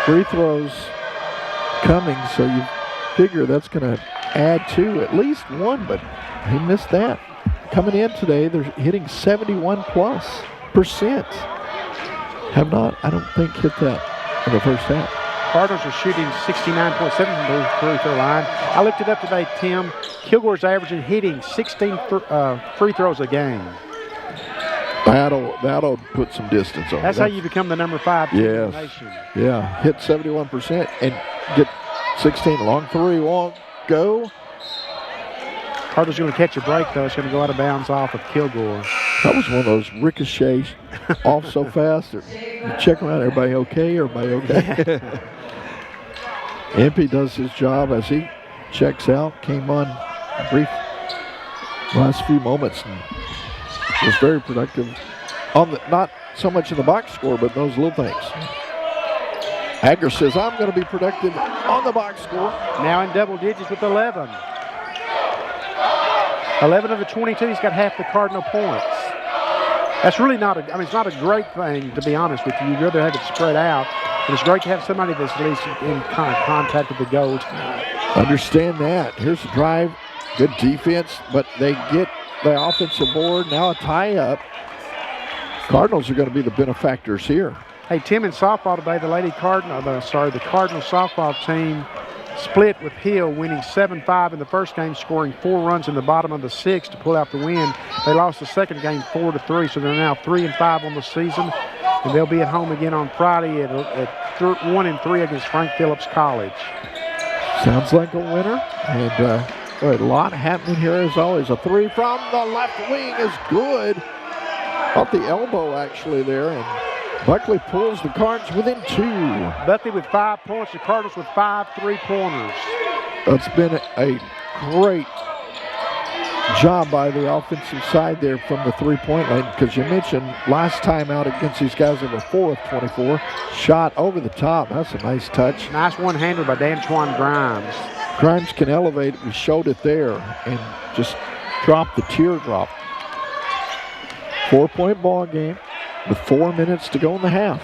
Free throws coming, so you figure that's going to add to at least 1, but he missed that. Coming in today, they're hitting 71+%. Have not, I don't think, hit that in the first half. Cardinals are shooting 69.7 from the free throw line. I looked it up today, Tim. Kilgore's averaging hitting 16 free throws a game. That'll put some distance on. That's how you become the number 5 team in the nation. Yeah, hit 71% and get 16. Long 3 won't go. Cardinals going to catch a break, though. It's going to go out of bounds off of Kilgore. That was one of those ricochets off so fast. You check around, everybody okay? Everybody okay? MP does his job as he checks out. Came on brief last few moments and was very productive on not so much in the box score, but those little things. Agger says, I'm going to be productive on the box score. Now in double digits with 11. 11 of the 22, he's got half the Cardinal points. That's really not it's not a great thing, to be honest with you. You'd rather have it spread out, but it's great to have somebody that's at least in kind of contact with the goal. Understand that. Here's the drive. Good defense, but they get the offensive board. Now a tie-up. Cardinals are going to be the benefactors here. Hey, Tim, in softball today, the Cardinal softball team split with Hill, winning 7-5 in the first game, scoring 4 runs in the bottom of the 6th to pull out the win. They lost the second game 4-3, so they're now 3-5 on the season, and they'll be at home again on Friday at 1-3 against Frank Phillips College. Sounds like a winner, and a lot happening here as always. A 3 from the left wing is good. Off the elbow actually there, and Buckley pulls the Cards within 2. Buckley with 5 points, the Cardinals with 5 3-pointers. That's been a great job by the offensive side there from the three-point line, because you mentioned last time out against these guys they were 4 of 24. Shot over the top. That's a nice touch. Nice one-hander by D'Antoine Grimes. Grimes can elevate. We showed it there and just dropped the teardrop. 4-point ball game with 4 minutes to go in the half.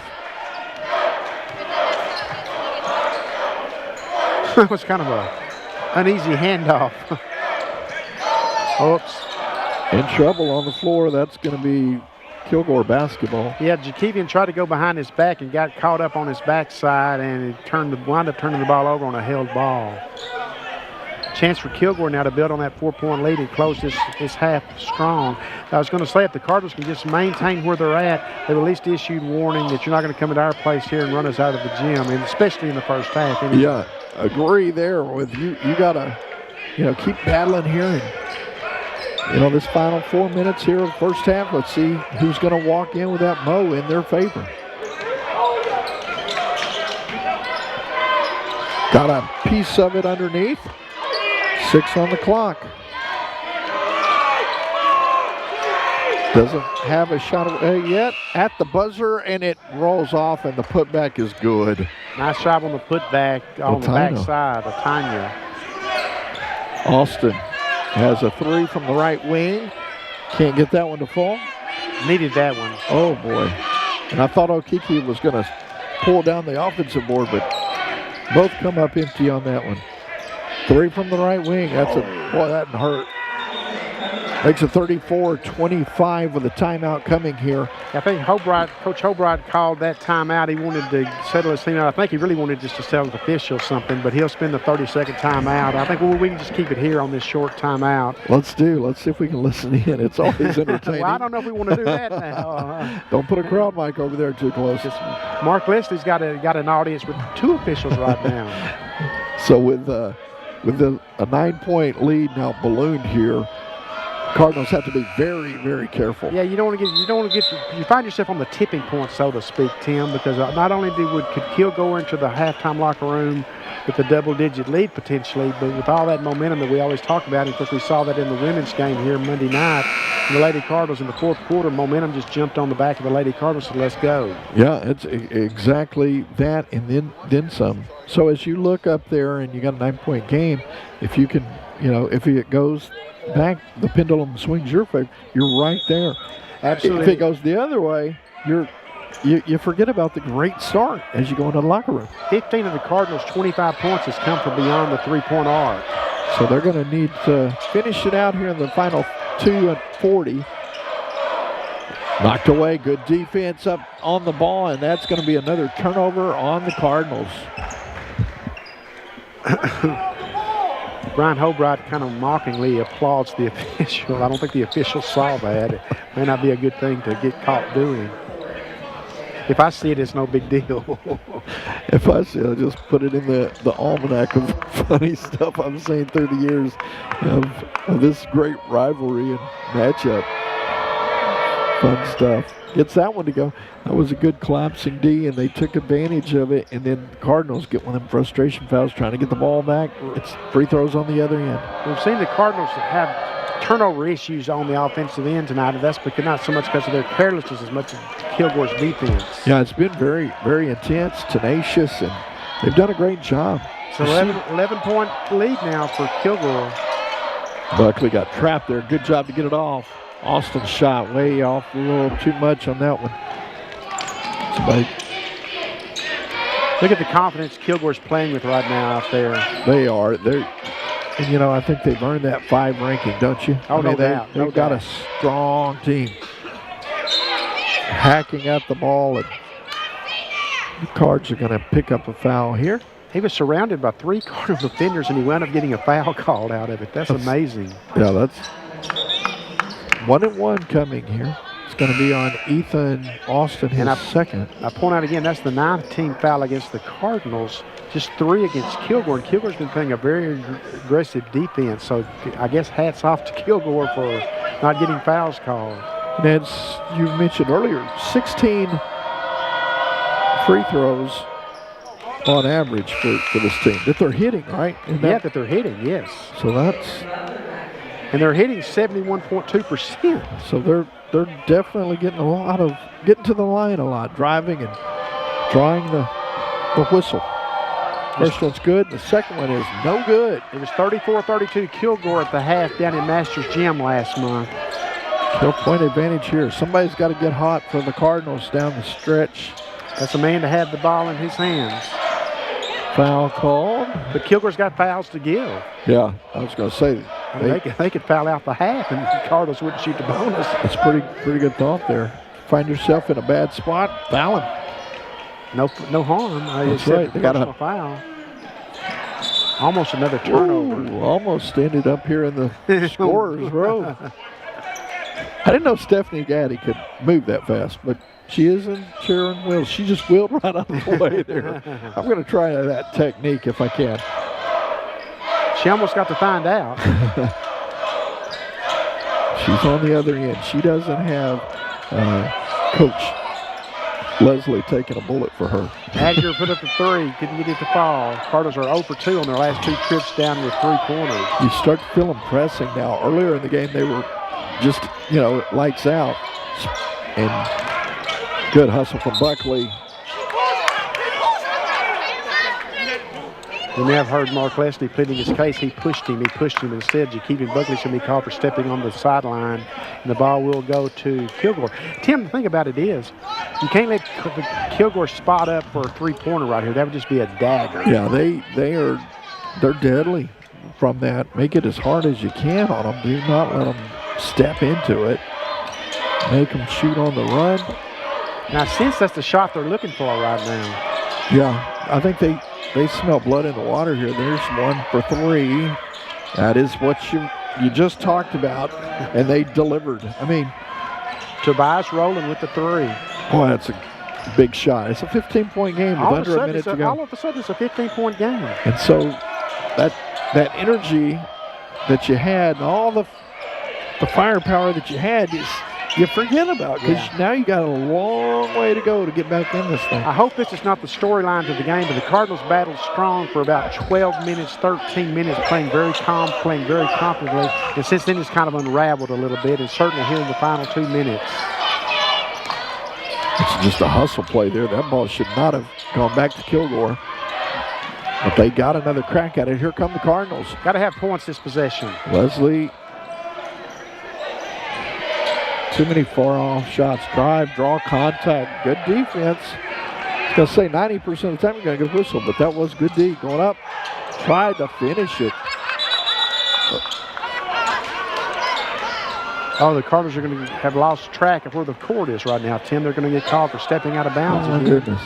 It was kind of a uneasy handoff. Oops. In trouble on the floor. That's going to be Kilgore basketball. Yeah, Jakevian tried to go behind his back and got caught up on his backside, and he wound up turning the ball over on a held ball. Chance for Kilgore now to build on that 4-point lead and close this half strong. I was going to say, if the Cardinals can just maintain where they're at, they've at least issued warning that you're not going to come into our place here and run us out of the gym, and especially in the first half. Anyway. Yeah, agree there with you. You got to, keep battling here. And, this final 4 minutes here of the first half, let's see who's going to walk in with that mo in their favor. Got a piece of it underneath. 6 on the clock. Doesn't have a shot yet at the buzzer, and it rolls off, and the putback is good. Nice job on the putback on the backside of Tanya. Austin has a 3 from the right wing. Can't get that one to fall. Needed that one. Oh, boy. And I thought Okiki was going to pull down the offensive board, but both come up empty on that one. 3 from the right wing. Boy, that hurt. Makes it 34-25 with a timeout coming here. I think Coach Hobright called that timeout. He wanted to settle his team out. I think he really wanted just to tell the officials something, but he'll spend the 30-second timeout. I think we can just keep it here on this short timeout. Let's see if we can listen in. It's always entertaining. Well, I don't know if we want to do that now. Don't put a crowd mic over there too close. Mark Leslie's got an audience with 2 officials right now. So with a 9-point lead now ballooned here, Cardinals have to be very, very careful. Yeah, you find yourself on the tipping point, so to speak, Tim, because not only could Kilgore into the halftime locker room with a double-digit lead potentially, but with all that momentum that we always talk about, and of course we saw that in the women's game here Monday night, and the Lady Cardinals in the fourth quarter, momentum just jumped on the back of the Lady Cardinals, so let's go. Yeah, it's exactly that, and then some. So as you look up there and you got a 9-point game, if you can, if it goes back, the pendulum swings your favor, you're right there. Absolutely. If it goes the other way, you forget about the great start as you go into the locker room. 15 of the Cardinals' 25 points has come from beyond the 3-point arc. So they're going to need to finish it out here in the final 2:40. Knocked away, good defense up on the ball, and that's going to be another turnover on the Cardinals. Brian Hobright kind of mockingly applauds the official. I don't think the official saw that. It may not be a good thing to get caught doing. If I see it, it's no big deal. If I see it, I'll just put it in the almanac of funny stuff I've seen through the years of this great rivalry and matchup. Fun stuff. Gets that one to go. That was a good collapsing D, and they took advantage of it. And then the Cardinals get one of them frustration fouls trying to get the ball back. It's free throws on the other end. We've seen the Cardinals have turnover issues on the offensive end tonight, and that's because not so much because of their carelessness as much as Kilgore's defense. Yeah, it's been very, very intense, tenacious, and they've done a great job. So 11-point lead now for Kilgore. Buckley got trapped there. Good job to get it off. Austin's shot way off, a little too much on that one. Look at the confidence Kilgore's playing with right now out there. They are. And I think they've earned that 5 ranking, don't you? Oh, no doubt. They've got a strong team. Hacking at the ball, and the Cards are going to pick up a foul here. He was surrounded by 3 Cardinal defenders, and he wound up getting a foul called out of it. That's amazing. Yeah, that's 1-1 coming here. It's going to be on Ethan Austin, his second. I point out again, that's the 9th team foul against the Cardinals, just 3 against Kilgore. And Kilgore's been playing a very aggressive defense, so I guess hats off to Kilgore for not getting fouls called. And as you mentioned earlier, 16 free throws on average for this team that they're hitting, right? That they're hitting, yes. So that's And they're hitting 71.2%. So they're definitely getting to the line a lot, driving and drawing the whistle. First one's good. The second one is no good. It was 34-32 Kilgore at the half down in Masters Gym last month. No point advantage here. Somebody's got to get hot for the Cardinals down the stretch. That's a man to have the ball in his hands. Foul called. But Kilgore's got fouls to give. Yeah, I was going to say. They could foul out the half and the Cardinals wouldn't shoot the bonus. That's pretty good thought there. Find yourself in a bad spot, foul him. No harm. That's right. They got a foul. Almost another turnover. Ooh, almost ended up here in the scorer's row. I didn't know Stephanie Gaddy could move that fast, but she is in Sharon Wills. She just wheeled right out of the way there. I'm going to try that technique if I can. She almost got to find out. She's on the other end. She doesn't have Coach Leslie taking a bullet for her. Agger put up the three, couldn't get it to fall. Cardinals are 0 for 2 on their last 2 trips down with 3 corners. You start to feel them pressing now. Earlier in the game, they were just, lights out. And good hustle from Buckley. You may have heard Mark Leslie pleading his case. He pushed him. Instead, Jakeevan Buckley should be called for stepping on the sideline, and the ball will go to Kilgore. Tim, the thing about it is, you can't let Kilgore spot up for a 3-pointer right here. That would just be a dagger. Yeah, they're deadly from that. Make it as hard as you can on them. Do not let them step into it. Make them shoot on the run. Now, since that's the shot they're looking for right now. Yeah, I think they smell blood in the water here. There's 1 for 3. That is what you just talked about, and they delivered. I mean, Tobias Rowland with the 3. Boy, that's a big shot. It's a 15-point game with under a minute to go. All of a sudden, it's a 15-point game. And so that energy that you had and all the firepower that you had you forget about, because now you got a long way to go to get back in this thing. I hope this is not the storyline to the game, but the Cardinals battled strong for about 12 minutes, 13 minutes, playing very calm, playing very confidently, and since then it's kind of unraveled a little bit, and certainly here in the final 2 minutes. It's just a hustle play there. That ball should not have gone back to Kilgore, but they got another crack at it. Here come the Cardinals. Got to have points this possession. Leslie. Too many far-off shots. Drive, draw, contact. Good defense. I was going to say 90% of the time you're going to get a whistle, but that was good D. Going up, tried to finish it. Oh, the Cardinals are going to have lost track of where the court is right now, Tim. They're going to get called for stepping out of bounds again. Goodness.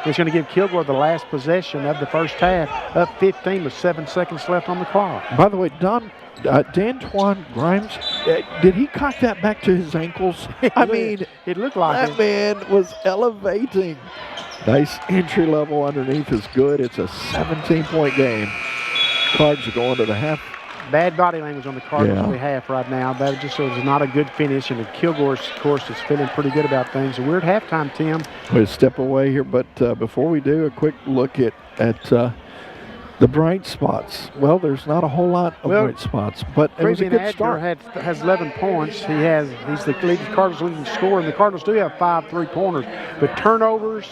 It's going to give Kilgore the last possession of the first half, up 15 with 7 seconds left on the clock. By the way, D'Antoine Grimes, did he cock that back to his ankles? I mean, it looked like that man was elevating. Nice entry level underneath is good. It's a 17-point game. Cards are going to the half. Bad body language on the Cardinals behalf right now. That just was not a good finish, and the Kilgore, of course, is feeling pretty good about things. We're at halftime, Tim. We'll step away here, but before we do, a quick look at the bright spots. Well, there's not a whole lot of bright spots, but it was a good start. Has 11 points. He's the Cardinals' leading scorer, and the Cardinals do have 5 3-pointers, but turnovers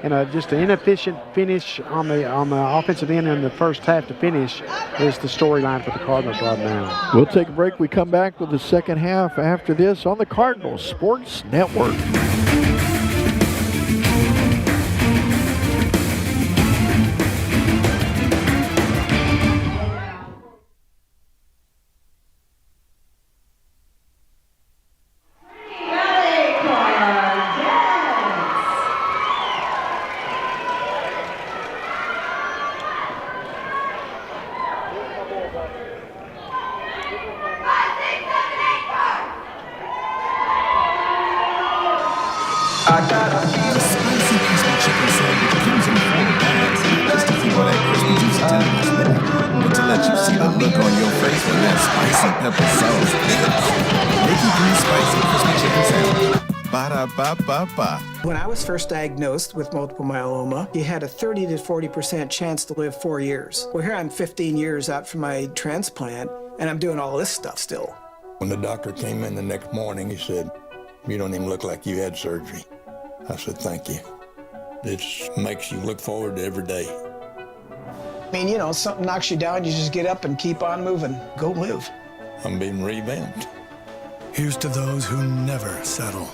and just an inefficient finish on the offensive end in the first half to finish is the storyline for the Cardinals right now. We'll take a break. We come back with the second half after this on the Cardinals Sports Network. When I was first diagnosed with multiple myeloma, you had a 30 to 40% chance to live 4 years. Well, here I'm 15 years out from my transplant, and I'm doing all this stuff still. When the doctor came in the next morning, he said, "You don't even look like you had surgery." I said, "Thank you." It makes you look forward to every day. I mean, you know, something knocks you down, you just get up and keep on moving. Go live. I'm being revamped. Here's to those who never settle.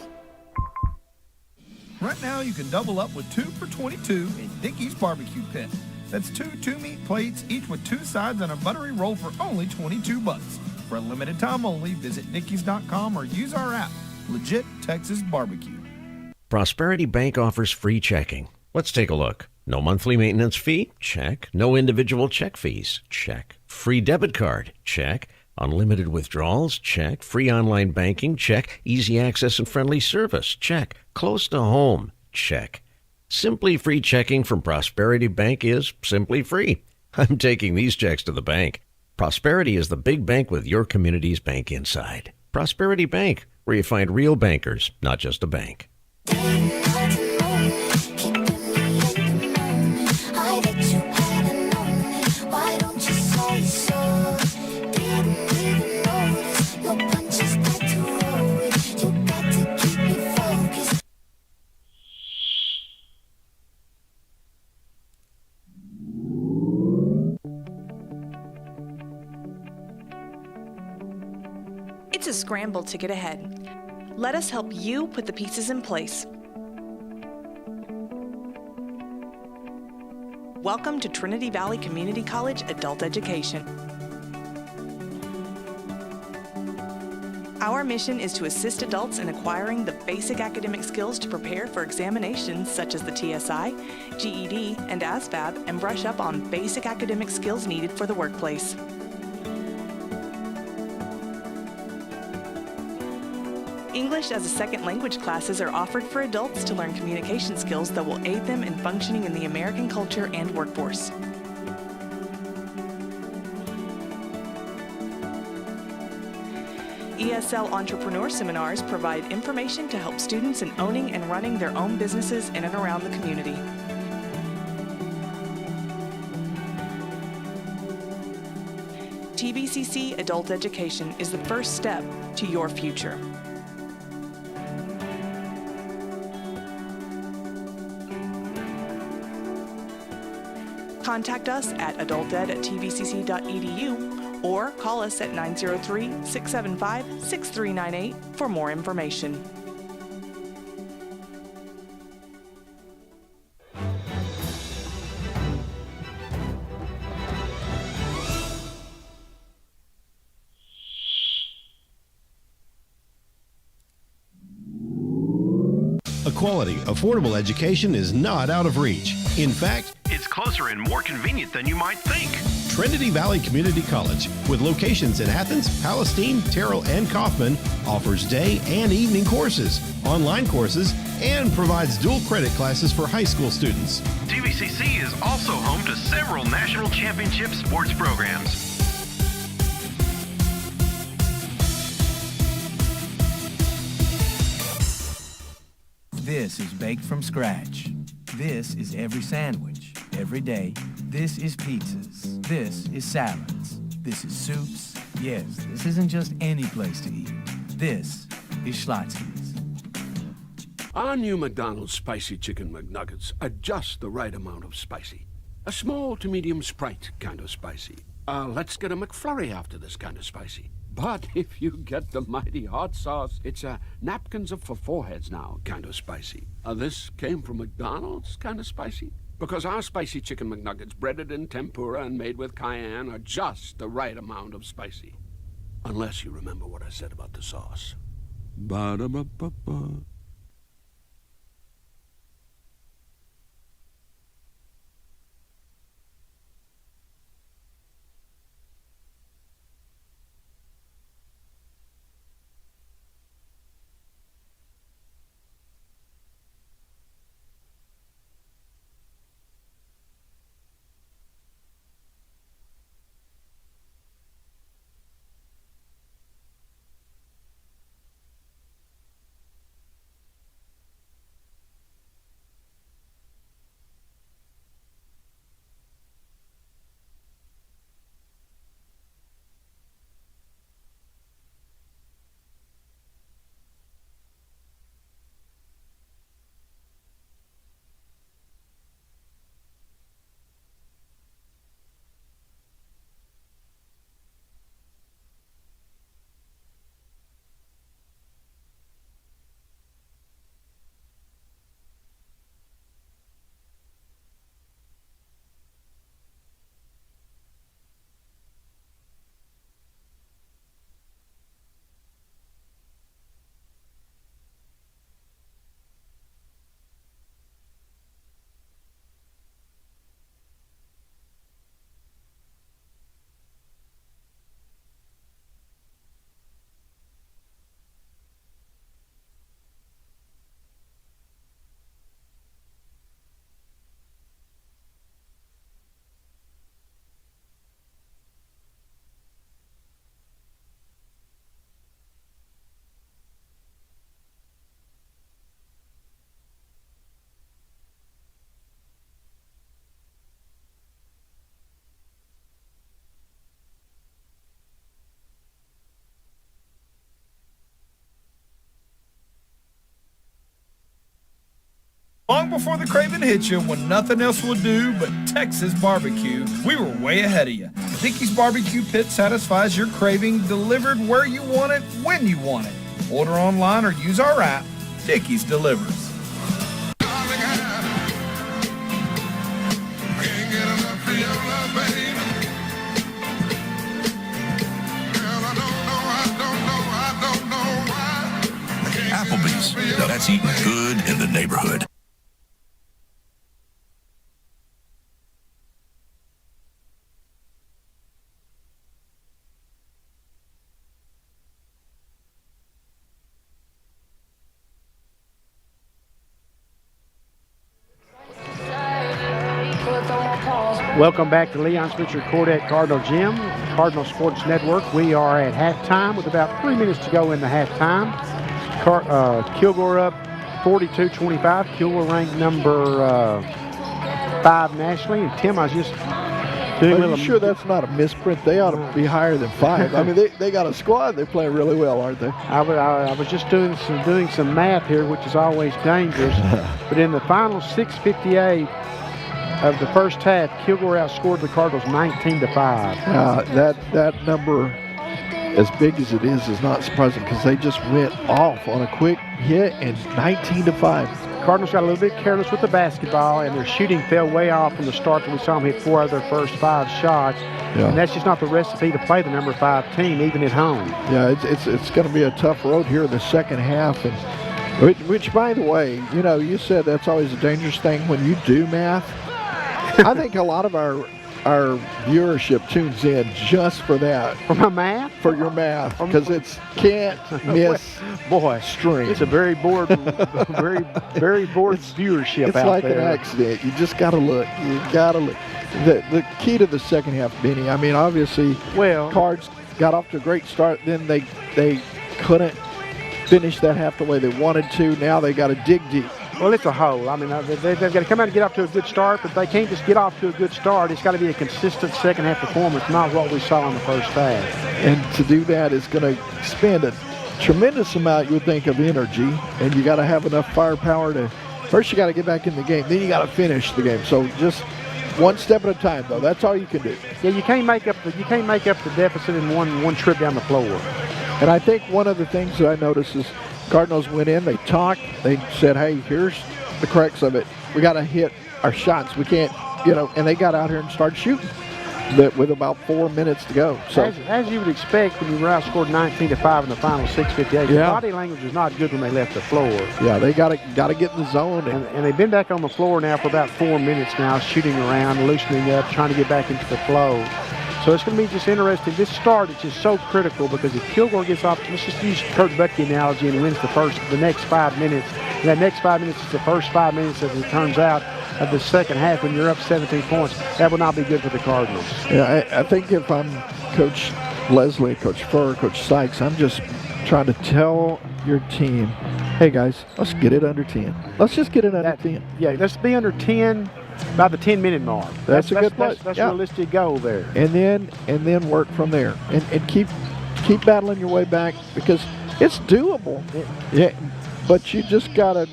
Right now, you can double up with 2 for $22 in Dickey's Barbecue Pit. That's 2 2-meat plates, each with 2 sides and a buttery roll for only $22. For a limited time only, visit Dickeys.com or use our app. Legit Texas Barbecue. Prosperity Bank offers free checking. Let's take a look. No monthly maintenance fee? Check. No individual check fees? Check. Free debit card? Check. Unlimited withdrawals? Check. Free online banking? Check. Easy access and friendly service? Check. Close to home? Check. Simply free checking from Prosperity Bank is simply free. I'm taking these checks to the bank. Prosperity is the big bank with your community's bank inside. Prosperity Bank, where you find real bankers, not just a bank. It's a scramble to get ahead. Let us help you put the pieces in place. Welcome to Trinity Valley Community College Adult Education. Our mission is to assist adults in acquiring the basic academic skills to prepare for examinations such as the TSI, GED, and ASVAB, and brush up on basic academic skills needed for the workplace. English as a second language classes are offered for adults to learn communication skills that will aid them in functioning in the American culture and workforce. ESL Entrepreneur Seminars provide information to help students in owning and running their own businesses in and around the community. TVCC Adult Education is the first step to your future. Contact us at adulted@tvcc.edu or call us at 903-675-6398 for more information. A quality, affordable education is not out of reach. In fact, it's closer and more convenient than you might think. Trinity Valley Community College, with locations in Athens, Palestine, Terrell, and Kaufman, offers day and evening courses, online courses, and provides dual credit classes for high school students. TVCC is also home to several national championship sports programs. This is baked from scratch. This is every sandwich, every day. This is pizzas. This is salads. This is soups. Yes, this isn't just any place to eat. This is Schlotzsky's. Our new McDonald's Spicy Chicken McNuggets are just the right amount of spicy. A small to medium Sprite kind of spicy. Let's get a McFlurry after this kind of spicy. But if you get the mighty hot sauce, it's a napkins up for foreheads now kind of spicy. This came from McDonald's kind of spicy? Because our Spicy Chicken McNuggets, breaded in tempura and made with cayenne, are just the right amount of spicy. Unless you remember what I said about the sauce. Ba-da-ba-ba-ba. Long before the craving hit you, when nothing else will do but Texas barbecue, we were way ahead of you. Dickey's Barbecue Pit satisfies your craving, delivered where you want it, when you want it. Order online or use our app. Dickey's delivers. Applebee's. Now that's eating good in the neighborhood. Welcome back to Leon Spencer Court at Cardinal Gym, Cardinal Sports Network. We are at halftime with about 3 minutes to go in the halftime. Kilgore up 42-25. Kilgore ranked number 5 nationally. And Tim, I was just doing Are you sure that's not a misprint? They ought to be higher than 5. I mean, they got a squad. They're playing really well, aren't they? I was just doing some math here, which is always dangerous. But in the final 6:58 of the first half, Kilgore outscored the Cardinals 19-5. That number, as big as it is not surprising because they just went off on a quick hit and 19-5. Cardinals got a little bit careless with the basketball, and their shooting fell way off from the start. We saw them hit 4 of their first 5 shots, and that's just not the recipe to play the number 5 team, even at home. Yeah, it's going to be a tough road here in the second half, and which, by the way, you said that's always a dangerous thing when you do math. I think a lot of our viewership tunes in just for that. For my math? For your math, because it's can't miss string. It's a very bored, very bored viewership out there. It's like an accident. You just got to look. You got to look. The key to the second half, Benny, I mean, obviously, Cards got off to a great start. Then they couldn't finish that half the way they wanted to. Now they got to dig deep. Well, it's a hole. I mean, they've got to come out and get off to a good start, but they can't just get off to a good start. It's got to be a consistent second half performance, not what we saw in the first half. And to do that is going to spend a tremendous amount, you would think, of energy, and you got to have enough firepower to. First, you got to get back in the game. Then you got to finish the game. So just one step at a time, though. That's all you can do. Yeah, you can't make up the deficit in one trip down the floor. And I think one of the things that I noticed is Cardinals went in, they talked, they said, hey, here's the crux of it. We got to hit our shots. We can't, and they got out here and started shooting with about 4 minutes to go. So as you would expect when you were outscored 19-5 in the final 6:58, the body language was not good when they left the floor. Yeah, they got to get in the zone. And they've been back on the floor now for about 4 minutes now, shooting around, loosening up, trying to get back into the flow. So it's going to be just interesting. This start is just so critical because if Kilgore gets off, let's just use Kurt Bucky analogy, and wins the next 5 minutes, and that next 5 minutes is the first 5 minutes, as it turns out, of the second half when you're up 17 points, that will not be good for the Cardinals. Yeah, I think if I'm Coach Leslie, Coach Furr, Coach Sykes, I'm just trying to tell your team, hey guys, let's get it under 10. Let's just get it under 10. Yeah, let's be under 10 by the 10-minute mark. That's a good place. That's a realistic goal there. And then work from there, and keep battling your way back because it's doable. Yeah, but you just gotta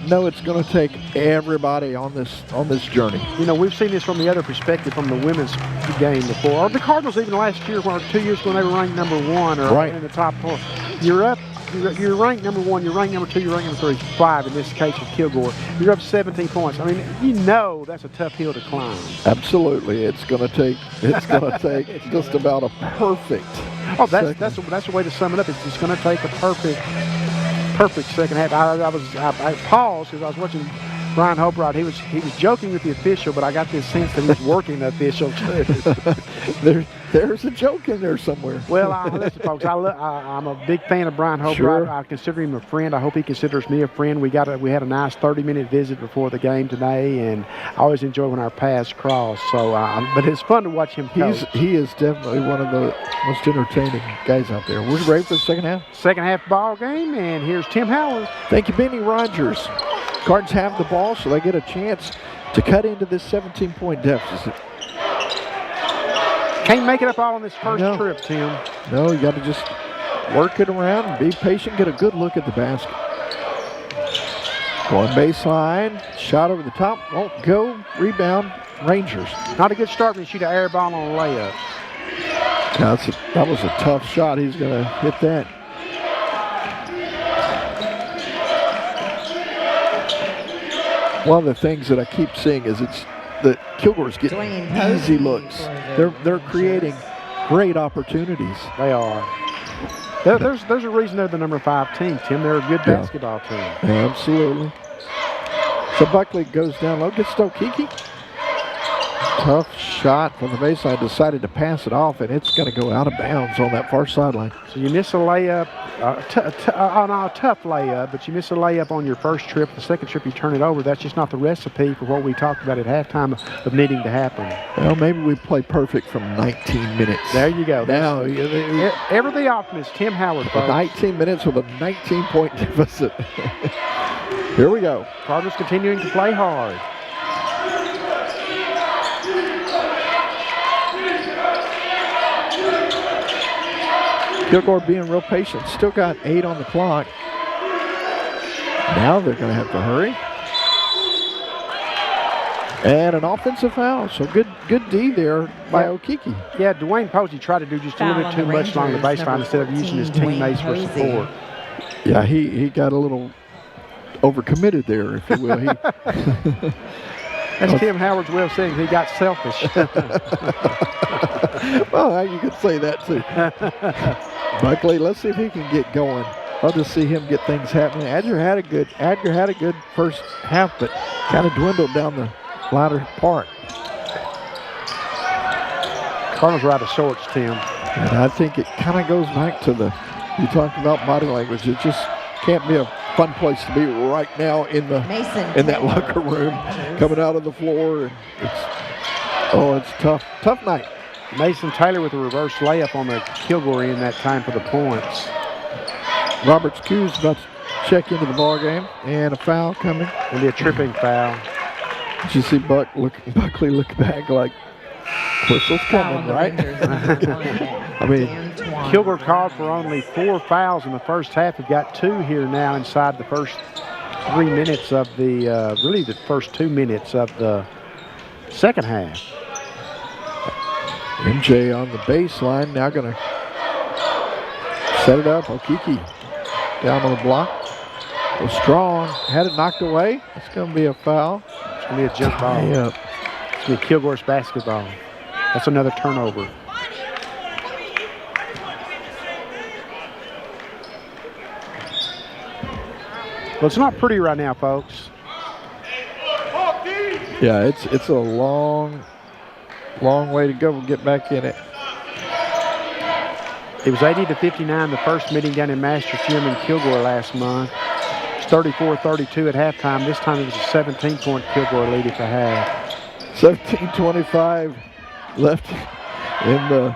know it's going to take everybody on this journey. We've seen this from the other perspective, from the women's game before, or the Cardinals even last year, or 2 years when they were ranked number 1 or in the top 4. You're up. You're ranked number 1, you're ranked number 2, you're ranked number 3, 5 in this case with Kilgore. You're up 17 points. I mean, that's a tough hill to climb. Absolutely, it's going to take just about a perfect. Oh, that's the way to sum it up. It's just going to take a perfect second half. I paused because I was watching Brian Hoprod. He was joking with the official, but I got this sense that he's working the official too. There's a joke in there somewhere. Well, listen, folks, I'm a big fan of Brian Hoprod. Sure. I consider him a friend. I hope he considers me a friend. We had a nice 30-minute visit before the game today, and I always enjoy when our paths cross. So, but it's fun to watch him coach. He is definitely one of the most entertaining guys out there. We're ready for the second half. Second half ball game, and here's Tim Howard. Thank you, Benny Rogers. Cardinals have the ball, so they get a chance to cut into this 17-point deficit. Can't make it up all on this first trip, Tim. No, you got to just work it around and be patient, get a good look at the basket. Going baseline, shot over the top, won't go. Rebound, Rangers. Not a good start when you shoot an air ball on a layup. Yeah, that was a tough shot. He's going to hit that. One of the things that I keep seeing is it's that Kilgore's getting easy looks. They're creating great opportunities. They are. There's a reason they're the number 5 team, Tim. They're a good basketball team. Absolutely. So Buckley goes down low, gets to Okeke. Tough shot from the baseline, decided to pass it off, and it's going to go out of bounds on that far sideline. So you miss a layup, a tough layup, but you miss a layup on your first trip. The second trip you turn it over. That's just not the recipe for what we talked about at halftime of needing to happen. Well, maybe we play perfect from 19 minutes. There you go. Now, ever the optimist, Tim Howard, folks. 19 minutes with a 19-point deficit. Here we go. Cardinals continuing to play hard. Kilgore being real patient. Still got 8 on the clock. Now they're going to have to hurry. And an offensive foul. So good D there by Okeke. Yeah, Dwayne Posey tried to do just a little bit too much along the baseline instead of using his teammates for support. Yeah, he got a little overcommitted there, if you will. That's Tim Howard's way of saying he got selfish. Well, you could say that too. Buckley, let's see if he can get going. I'll just see him get things happening. Adger had a good first half, but kind of dwindled down the latter part. Cardinals are out of sorts, Tim. And I think it kind of goes back to you talked about body language. It just can't be a fun place to be right now in that locker room, coming out of the floor. And it's tough night. Mason Taylor with a reverse layup on the Kilgore end that time for the points. Roberts Q's about to check into the ball game, and a foul coming. It'll be a tripping foul. Did you see Buckley look back like, whistle's coming, right? I mean, Kilgore called for only 4 fouls in the first half. We've got 2 here now inside the first 3 minutes of really the first 2 minutes of the second half. MJ on the baseline, now going to set it up. Okeke down on the block. Goes strong, had it knocked away. It's going to be a foul. It's going to be a jump ball. Yeah. It's going to be Kilgore's basketball. That's another turnover. Well, it's not pretty right now, folks. Yeah, it's a long way to go to get back in it. It was 80-59 the first meeting down in Master Gym in Kilgore last month. It's 34-32 at halftime. This time it was a 17-point Kilgore lead at the half. 17:25 left in the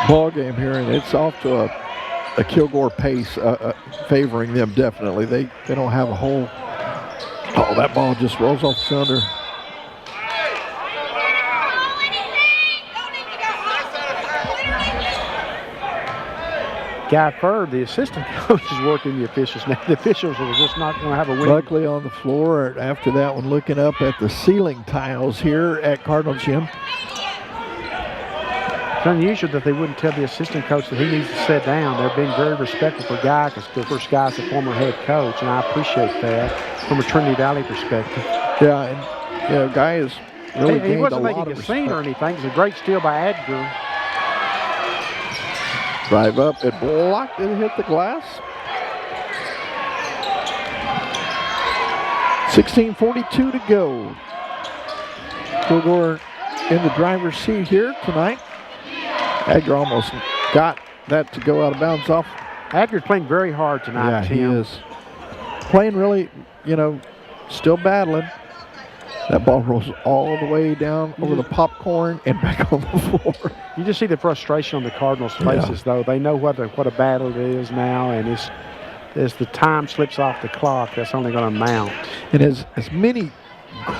ball game here, and it's off to a Kilgore pace favoring them definitely. They don't have a whole. Oh, that ball just rolls off the cylinder. Guy Ferb, the assistant coach, is working the officials now. The officials are just not going to have a win. Buckley on the floor after that one, looking up at the ceiling tiles here at Cardinal Gym. It's unusual that they wouldn't tell the assistant coach that he needs to sit down. They're being very respectful for Guy because, of course, Guy's a former head coach, and I appreciate that from a Trinity Valley perspective. Yeah, and Guy is really gained a lot of respect. He wasn't making a scene or anything. It's a great steal by Edgar. Drive up and blocked and hit the glass. 16:42 to go. Kilgore in the driver's seat here tonight. Edgar almost got that to go out of bounds off. Edgar's playing very hard tonight, Yeah, Tim. he is. Playing really, still battling. That ball rolls all the way down over the popcorn and back on the floor. You just see the frustration on the Cardinals' faces, though. They know what a battle it is now, and as the time slips off the clock, that's only going to mount. And as many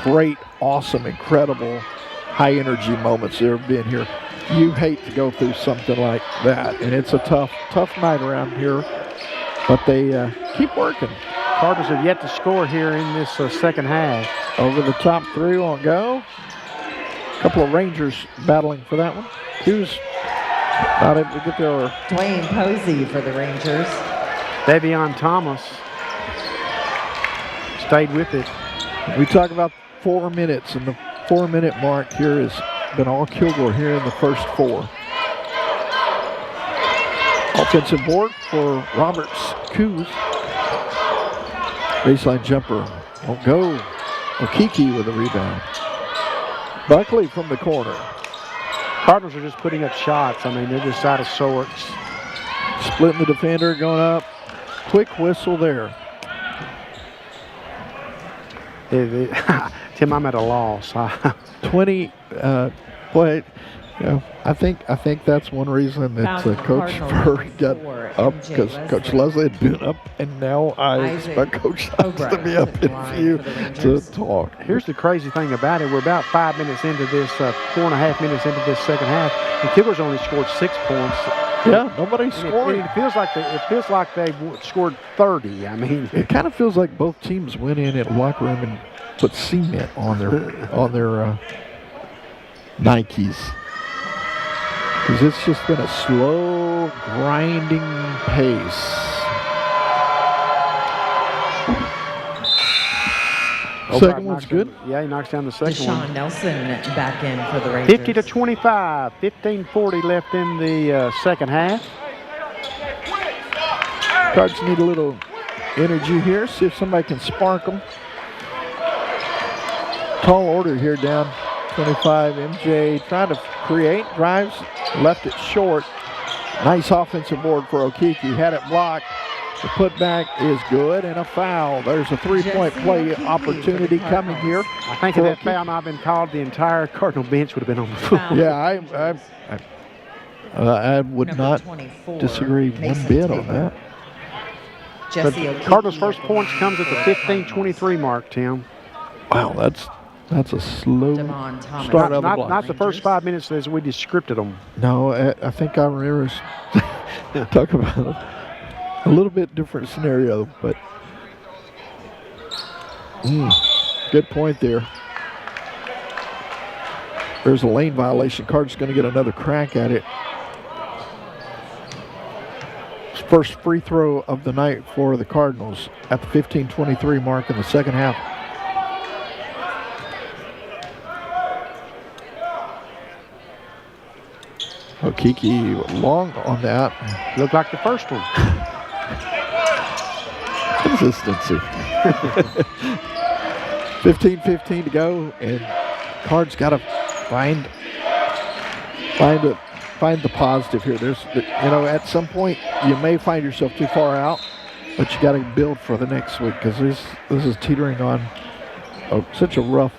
great, awesome, incredible, high-energy moments there have been here, you hate to go through something like that. And it's a tough night around here, but they keep working. Cardinals have yet to score here in this second half. Over the top three won't go. A couple of Rangers battling for that one. Hughes not able to get there. Dwayne Posey for the Rangers. Davion Thomas stayed with it. We talk about 4 minutes, and the 4-minute mark here has been all Kilgore here in the first 4. Offensive board for Roberts Coos. Baseline jumper won't go. Okiki with a rebound. Buckley from the corner. Cardinals are just putting up shots. I mean, they're just out of sorts. Splitting the defender, going up. Quick whistle there. Tim, I'm at a loss. 20. Boy, you know, I think that's one reason that Coach Furr got up, because Coach Leslie had been up, and now I expect Coach Sykes to be up in view to talk. Here's the crazy thing about it: we're about 5 minutes into this, 4.5 minutes into this second half, and Kilgore's only scored 6 points. Yeah, nobody's scoring. It feels like they scored 30. I mean, it kind of feels like both teams went in at the locker room and put cement on their Nikes. Because it's just been a slow, grinding pace. Second one's good. Yeah, he knocks down the second one. Deshaun Nelson back in for the Rangers. 50-25, 15:40 left in the second half. Cards need a little energy here. See if somebody can spark them. Tall order here down 25. MJ trying to create, drives, left it short. Nice offensive board for Okiki. Had it blocked. The putback is good, and a foul. There's a three-point play opportunity coming here. I think if that foul not been called, the entire Cardinal bench would have been on the floor. Yeah, I would not disagree one bit on that. But Cardinals' first points comes at the 15:23 mark, Tim. Wow, that's a slow start of the block. Not the first 5 minutes as we descripted them. No, I think I remember talk about a little bit different scenario, but good point there. There's a lane violation. Card's going to get another crack at it. First free throw of the night for the Cardinals at the 15:23 mark in the second half. Okiki long on that. Looked like the first one. Consistency. 15:15 to go, and Card's got to find the positive here. There's, at some point you may find yourself too far out, but you got to build for the next week, because this is teetering on such a rough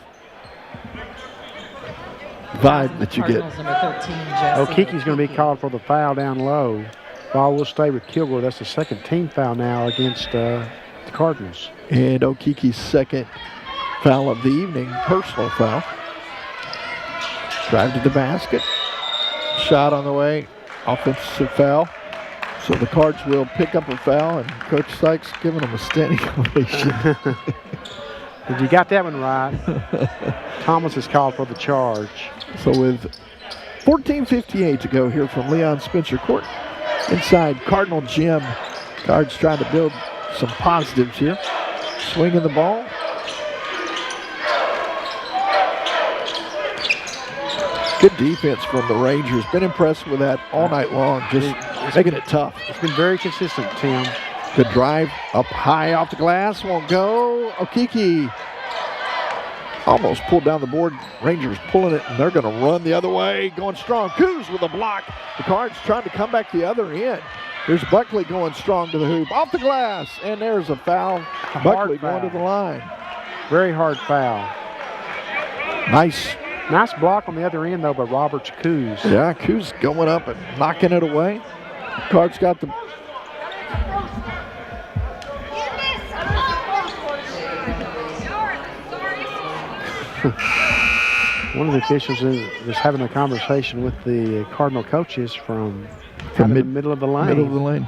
vibe that you get. Okiki's going to be called for the foul down low. Ball will stay with Kilgore. That's the second team foul now against the Cardinals. And Okiki's second foul of the evening, personal foul. Drive to the basket. Shot on the way. Offensive foul. So the Cards will pick up a foul, and Coach Sykes giving them a standing ovation. You got that one right. Thomas is called for the charge. So with 14:58 to go here from Leon Spencer Court, inside Cardinal Gym. Cards trying to build some positives here. Swinging the ball. Good defense from the Rangers. Been impressed with that all night long, just making it tough. It's been very consistent, Tim. Good drive up high off the glass. Won't go. Okiki almost pulled down the board. Rangers pulling it, and they're going to run the other way. Going strong. Coos with a block. The Cards trying to come back the other end. Here's Buckley going strong to the hoop. Off the glass, and there's a foul. Buckley going to the line. Very hard foul. Nice block on the other end, though, by Roberts Coos. Yeah, Coos going up and knocking it away. Cards got the... One of the officials is having a conversation with the Cardinal coaches from the middle of the lane. Middle of the lane.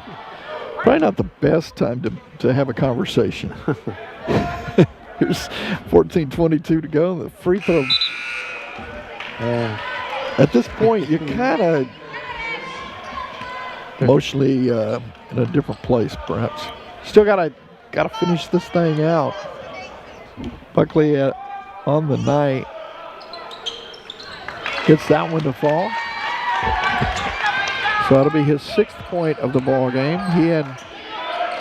Probably not the best time to have a conversation. Here's 14:22 to go. The free throw. At this point, you're kind of emotionally in a different place, perhaps. Still gotta finish this thing out. Buckley on the night gets that one to fall. So that'll be his 6th point of the ball game. He and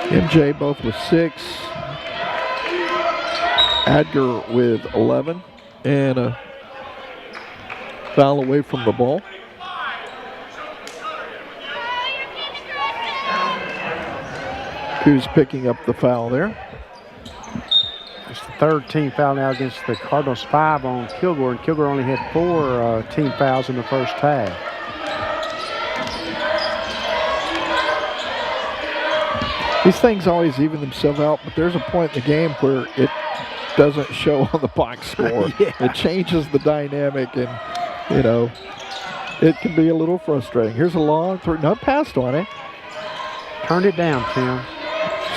MJ both with 6. Adger with 11 and a foul away from the ball. Who's picking up the foul there? It's the 3rd team foul now against the Cardinals, 5 on Kilgore, and Kilgore only had 4 team fouls in the first half. These things always even themselves out, but there's a point in the game where it doesn't show on the box score. Yeah. It changes the dynamic, and, you know, it can be a little frustrating. Here's a long three. No, passed on it. Turned it down, Tim.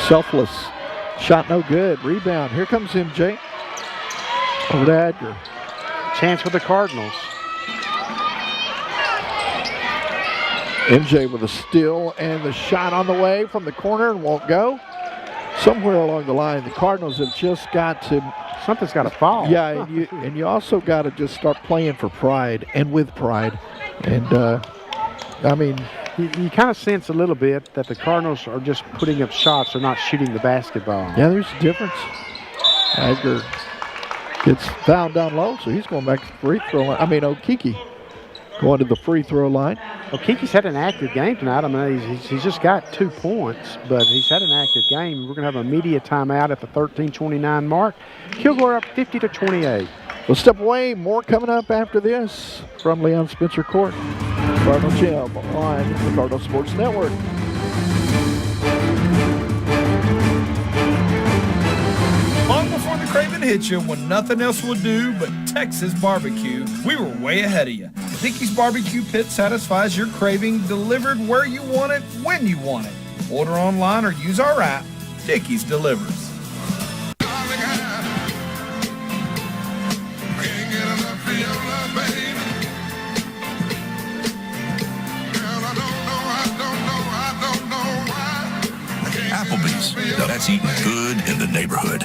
Selfless. Shot no good. Rebound. Here comes MJ. Over to Adger. Chance for the Cardinals. MJ with a steal, and the shot on the way from the corner and won't go. Somewhere along the line, the Cardinals have just got to... Something's got to fall. Yeah, and you also got to just start playing for pride and with pride. And, I mean... You kind of sense a little bit that the Cardinals are just putting up shots. They're not shooting the basketball. Yeah, there's a difference. Adger gets fouled down low, so he's going back to the free throw line. I mean, Okeke going to the free throw line. Okeke's had an active game tonight. I mean, he's just got 2 points, but he's had an active game. We're going to have a media timeout at the 13:29 mark. Kilgore up 50-28. We'll step away. More coming up after this from Leon Spencer Court. Cardinal Gym on the Cardinal Sports Network. Long before the craving hit you, when nothing else will do but Texas barbecue, we were way ahead of you. Dickey's Barbecue Pit satisfies your craving, delivered where you want it, when you want it. Order online or use our app. Dickey's delivers. Applebee's. Now that's eating good in the neighborhood.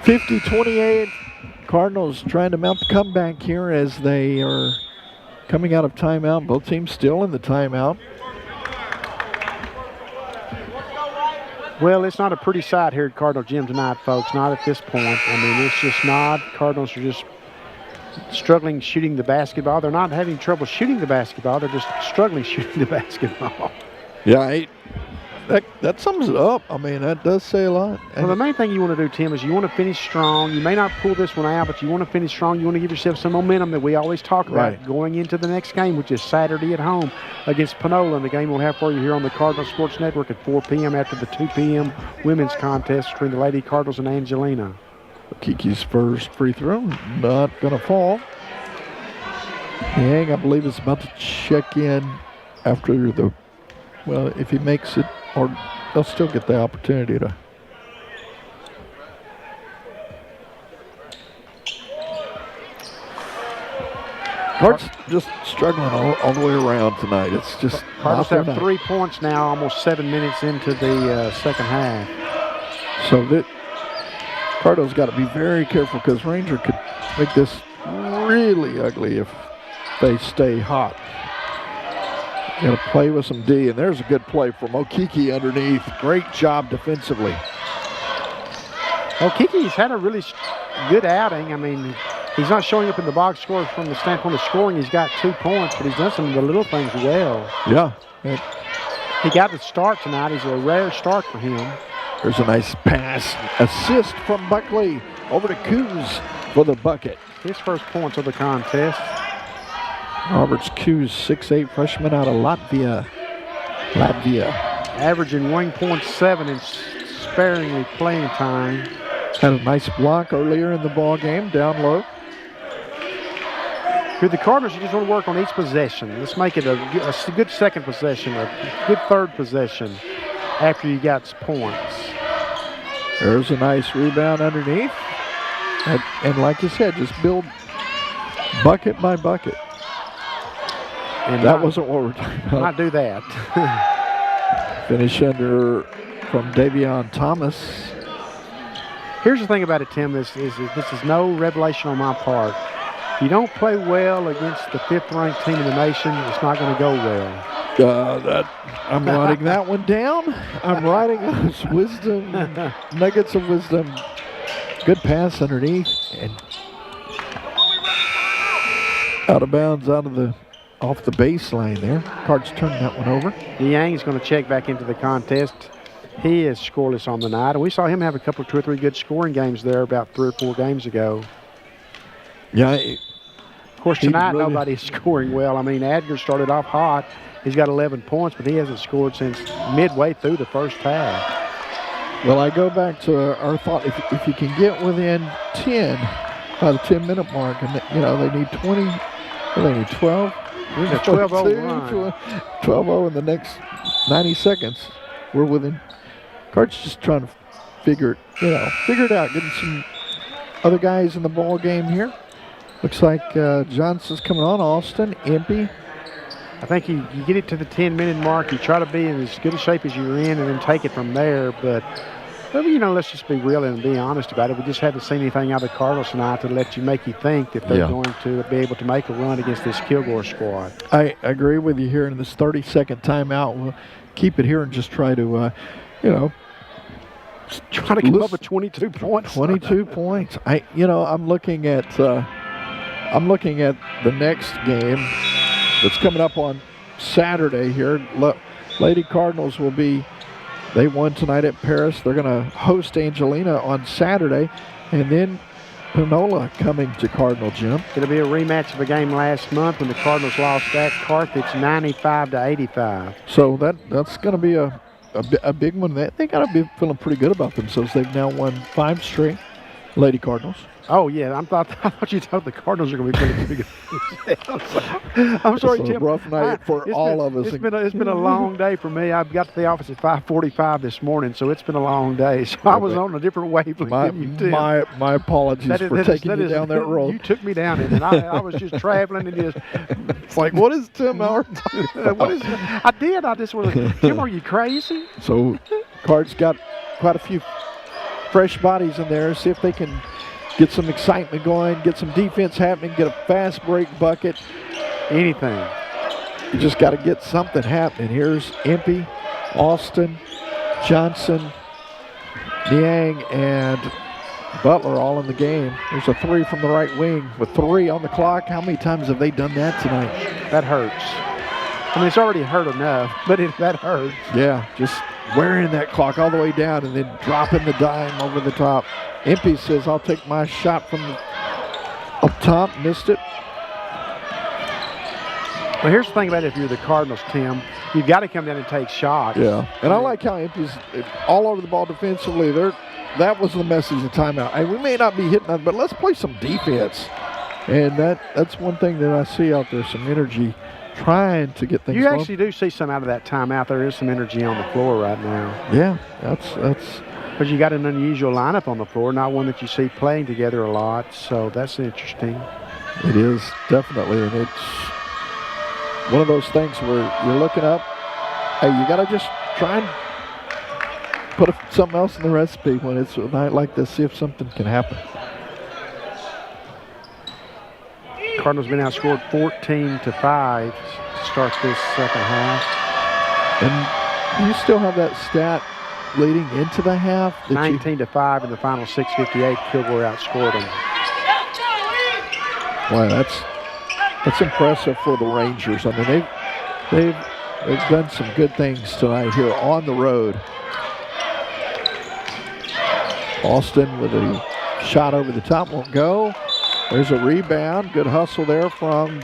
(50-28). Cardinals trying to mount the comeback here as they are coming out of timeout. Both teams still in the timeout. Well, it's not a pretty sight here at Cardinal Gym tonight, folks. Not at this point. I mean, it's just not. Cardinals are just struggling shooting the basketball. They're not having trouble shooting the basketball. They're just struggling shooting the basketball. Yeah, that sums it up. I mean, that does say a lot. Well, the main thing you want to do, Tim, is you want to finish strong. You may not pull this one out, but you want to finish strong. You want to give yourself some momentum that we always talk about going into the next game, which is Saturday at home against Promotional. And the game we'll have for you here on the Cardinal Sports Network at 4 p.m. after the 2 p.m. women's contest between the Lady Cardinals and Angelina. Kiki's first free throw, not going to fall. Yang, I believe, is about to check in after the, well, if he makes it, or they'll still get the opportunity to. Hart's just struggling all the way around tonight. It's just Cardinals have 3 points now, almost 7 minutes into the second half. So that Cardinals got to be very careful because Ranger could make this really ugly if they stay hot. Got to play with some D, and there's a good play from Okeke underneath. Great job defensively. Okeke's had a really good outing. I mean, he's not showing up in the box score from the standpoint of scoring. He's got 2 points, but he's done some of the little things well. Yeah. He got the start tonight. He's a rare start for him. There's a nice pass. Assist from Buckley over to Coos for the bucket. His first points of the contest. Roberts Coos, 6'8", freshman out of Latvia. Averaging 1.7 in sparingly playing time. Had a nice block earlier in the ball game, down low. With the Cardinals, you just want to work on each possession. Let's make it a good second possession, a good third possession after you got points. There's a nice rebound underneath. And like you said, just build bucket by bucket. And that wasn't what we're talking about. Not do that. Finish under from Davion Thomas. Here's the thing about it, Tim. This is no revelation on my part. If you don't play well against the 5th-ranked team in the nation, it's not going to go well. I'm writing that one down. I'm writing those nuggets of wisdom. Good pass underneath and out of bounds, off the baseline there. Cards turned that one over. Yang is going to check back into the contest. He is scoreless on the night, and we saw him have 2 or 3 good scoring games there about 3 or 4 games ago. Yeah. Of course, tonight nobody's scoring well. I mean, Adger started off hot. He's got 11 points, but he hasn't scored since midway through the first half. Well, I go back to our thought, if you can get within 10 by the 10-minute mark, and they need 20, they need 12. We're in a 12-0 run. 12-0 in the next 90 seconds. We're within. Cards just trying to figure it out, getting some other guys in the ball game here. Looks like Johnson's coming on, Austin, Impey. I think you get it to the 10-minute mark, you try to be in as good a shape as you're in and then take it from there. But, let's just be real and be honest about it. We just haven't seen anything out of the Cardinals tonight to make you think that they're going to be able to make a run against this Kilgore squad. I agree with you here in this 30-second timeout. We'll keep it here and just try to, try to come up with 22 points. 22 points. I'm looking at the next game that's coming up on Saturday here. Lady Cardinals they won tonight at Paris. They're going to host Angelina on Saturday, and then Panola coming to Cardinal Gym. It'll be a rematch of a game last month when the Cardinals lost at Carthage 95-85. So that's going to be a big one. They got to be feeling pretty good about themselves. They've now won 5 straight, Lady Cardinals. Oh, yeah. I thought you thought the Cardinals are going to be pretty good. I'm sorry, it's Tim. A rough night for all of us. It's been a long day for me. I got to the office at 5:45 this morning, so it's been a long day. So I was on a different wavelength than you, Tim. My apologies for taking you down that road. You took me down it, and I was just traveling and just. It's like, what is Tim Howard talking about? What is? I did. I just was. Tim, are you crazy? So, Cards got quite a few fresh bodies in there. See if they can get some excitement going, get some defense happening, get a fast break bucket. Anything. You just got to get something happening. Here's Impey, Austin, Johnson, Niang, and Butler all in the game. There's a 3 from the right wing with 3 on the clock. How many times have they done that tonight? That hurts. I mean, it's already hurt enough, but that hurts. Yeah, just wearing that clock all the way down and then dropping the dime over the top. Impey says, I'll take my shot from up top. Missed it. Well, here's the thing about it. If you're the Cardinals, Tim, you've got to come down and take shots. Yeah, and I like how Impey's all over the ball defensively. That was the message of timeout. Hey, we may not be hitting that, but let's play some defense. And that's one thing that I see out there, some energy trying to get things going. You actually do see some out of that timeout. There is some energy on the floor right now. Yeah, that's because you got an unusual lineup on the floor, not one that you see playing together a lot. So that's interesting. It is, definitely, and it's one of those things where you're looking up. Hey, you got to just try and put something else in the recipe when it's a night like this. See if something can happen. Cardinals been outscored 14-5 to start this second half. And you still have that stat leading into the half? 19-5 in the final 6:58. Kilgore outscored them. Wow, that's impressive for the Rangers. I mean, they've done some good things tonight here on the road. Austin with a shot over the top, won't go. There's a rebound. Good hustle there from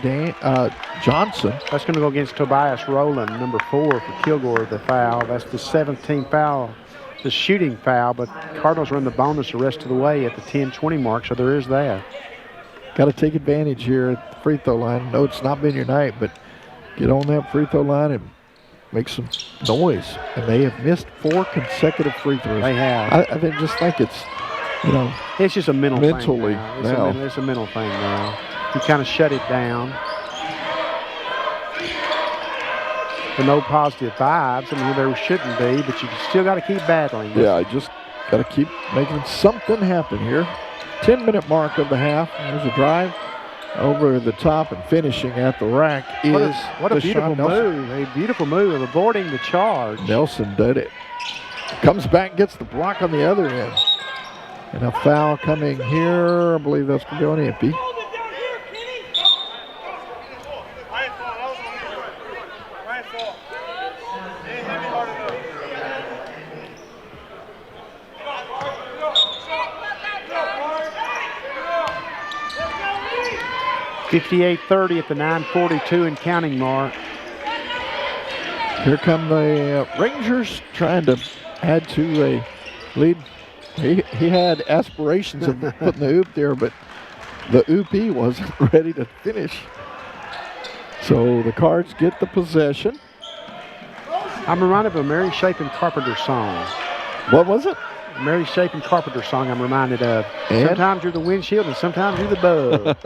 Johnson. That's going to go against Tobias Rowland, number 4 for Kilgore, the foul. That's the 17th foul, the shooting foul, but Cardinals run the bonus the rest of the way at the 10-20 mark, so there is that. Got to take advantage here at the free throw line. I know it's not been your night, but get on that free throw line and make some noise. And they have missed 4 consecutive free throws. They have. I just think it's, you know, it's just a mentally thing now. It's a mental thing now. You kind of shut it down. For no positive vibes. I mean, there shouldn't be, but you still got to keep battling. Yeah, I just got to keep making something happen here. 10-minute mark of the half. There's a drive over the top and finishing at the rack is what a beautiful move. A beautiful move of aborting the charge. Nelson did it. Comes back, gets the block on the other end. And a foul coming here. I believe that's going to go on Impey. .58-30 at the 9:42 and counting mark. Here come the Rangers trying to add to a lead. He had aspirations of putting the oop there, but the oopie wasn't ready to finish. So the Cards get the possession. I'm reminded of a Mary Chapin Carpenter song. What was it? Mary Chapin Carpenter song I'm reminded of. And? Sometimes you're the windshield and sometimes you're the bug.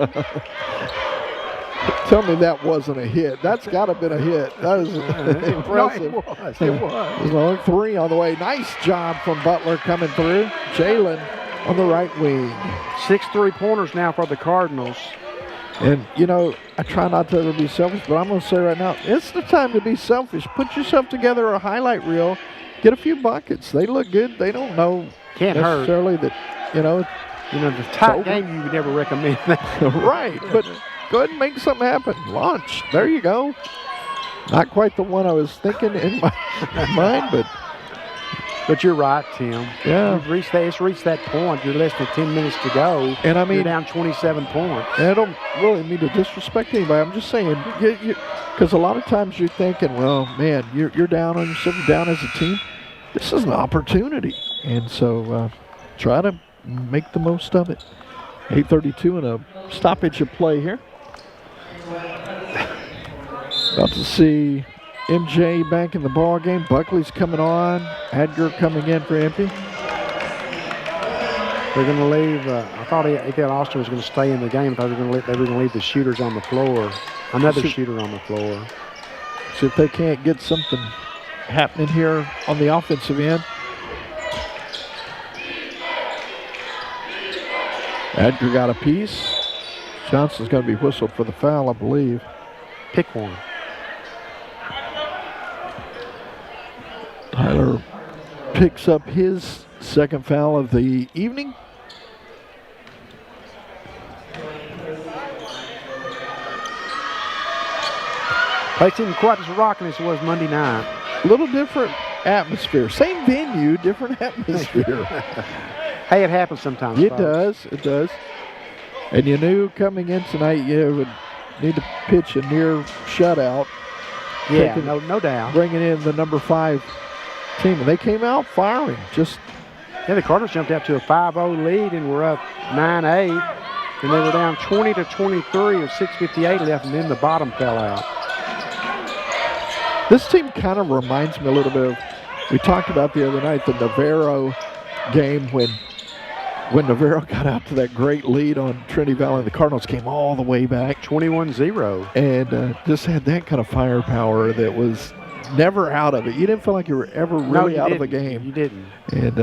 Tell me that wasn't a hit. That's got to have been a hit. That is impressive. No, it was. It was. There's only 3 on the way. Nice job from Butler coming through. Jalen on the right wing. 6 3-pointers now for the Cardinals. And, you know, I try not to ever be selfish, but I'm going to say right now, it's the time to be selfish. Put yourself together a highlight reel. Get a few buckets. They look good. They don't know necessarily that, you know, the tight game, you would never recommend that. Right, but go ahead and make something happen. Launch. There you go. Not quite the one I was thinking in my mind, but you're right, Tim. Yeah. It's reached that point. You're less than 10 minutes to go. And I mean, you're down 27 points. And I don't really mean to disrespect anybody. I'm just saying, because a lot of times you're thinking, well, man, you're down on yourself, you're down as a team. This is an opportunity. And so try to make the most of it. 8:32 and a stoppage of play here. About to see MJ back in the ball game. Buckley's coming on. Adger coming in for Impey. They're going to leave. I thought A.P.L. Austin was going to stay in the game. I thought they were going to leave the shooters on the floor. Another shooter on the floor. See if they can't get something happening here on the offensive end. Adger got a piece. Johnson's going to be whistled for the foul, I believe. Pick one. Tyler picks up his second foul of the evening. Place isn't quite as rocking as it was Monday night. A little different atmosphere. Same venue, different atmosphere. Hey, it happens sometimes. It does. It does. And you knew coming in tonight you would need to pitch a near shutout. Yeah, no doubt. Bringing in the number 5 team. And they came out firing. The Cardinals jumped out to a 5-0 lead and were up 9-8. And they were down 20-23 with 6:58 left, and then the bottom fell out. This team kind of reminds me a little bit of, we talked about the other night, the Navarro game when Navarro got out to that great lead on Trinity Valley. The Cardinals came all the way back. 21-0. And just had that kind of firepower that was never out of it. You didn't feel like you were ever really out of a game. You didn't. And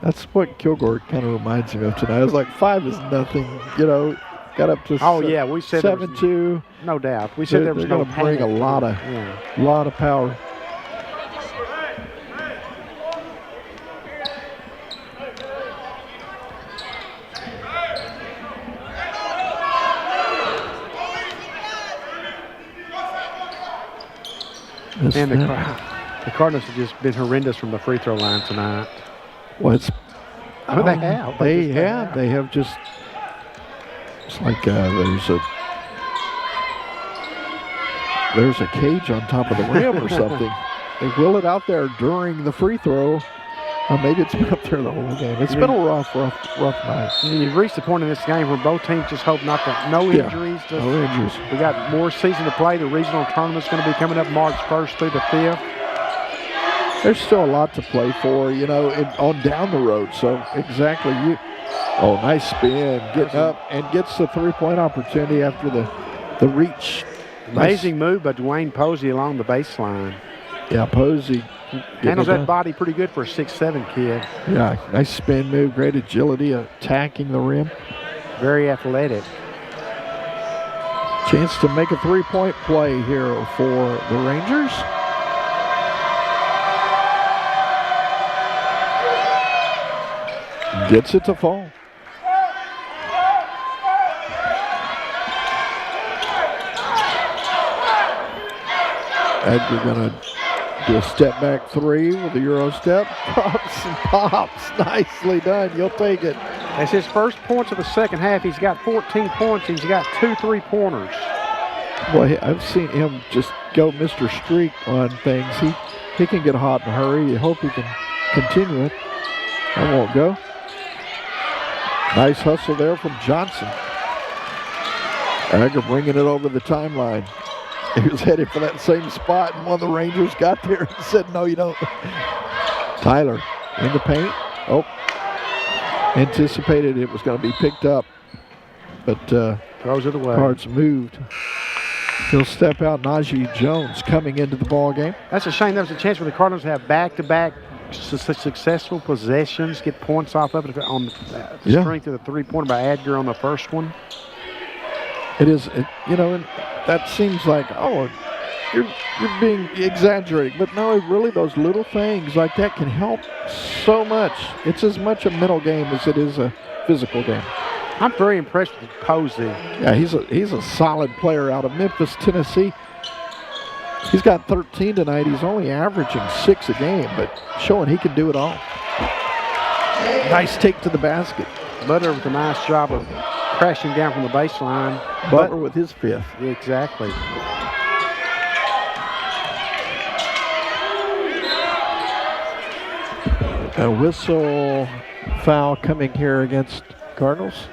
that's what Kilgore kind of reminds me of tonight. It was like 5 is nothing, got up to we said 7-2. No doubt. We said there was no going to bring a lot of power. And the Cardinals have just been horrendous from the free throw line tonight. Well, they have. They have just It's like there's a cage on top of the rim or something. They wheel it out there during the free throw. Or maybe it's been up there the whole game. It's been a rough night. You've reached the point in this game where both teams just hope no injuries. No injuries. We got more season to play. The regional tournament's going to be coming up March 1st through the 5th. There's still a lot to play for, on down the road. So exactly, nice spin, getting up and gets the three-point opportunity after the reach. Amazing move by Dwayne Posey along the baseline. Yeah, Posey handles that body pretty good for a 6'7" kid. Yeah, nice spin move, great agility, attacking the rim. Very athletic. Chance to make a three-point play here for the Rangers. Gets it to fall. Edgar gonna do a step back three with a Euro step. Drops and pops. Nicely done. You'll take it. That's his first points of the second half. He's got 14 points. He's got 2 3-pointers. Boy, I've seen him just go Mr. Streak on things. He can get hot in a hurry. You hope he can continue it. That won't go. Nice hustle there from Johnson. Edgar bringing it over the timeline. He was headed for that same spot, and one of the Rangers got there and said, no, you don't. Tyler in the paint. Oh, anticipated it was going to be picked up, but throws it away. Cards moved. He'll step out. Najee Jones coming into the ball game. That's a shame. There was a chance for the Cardinals to have back-to-back successful possessions, get points off of it on the strength of the three-pointer by Edgar on the first one. It is, and that seems like, you're being exaggerating. But no, really those little things like that can help so much. It's as much a mental game as it is a physical game. I'm very impressed with Posey. Yeah, he's a solid player out of Memphis, Tennessee. He's got 13 tonight. He's only averaging 6 a game, but showing he can do it all. Nice take to the basket. Butler with a nice job of crashing down from the baseline. Butler with his 5th. Yeah, exactly. A whistle foul coming here against Cardinals.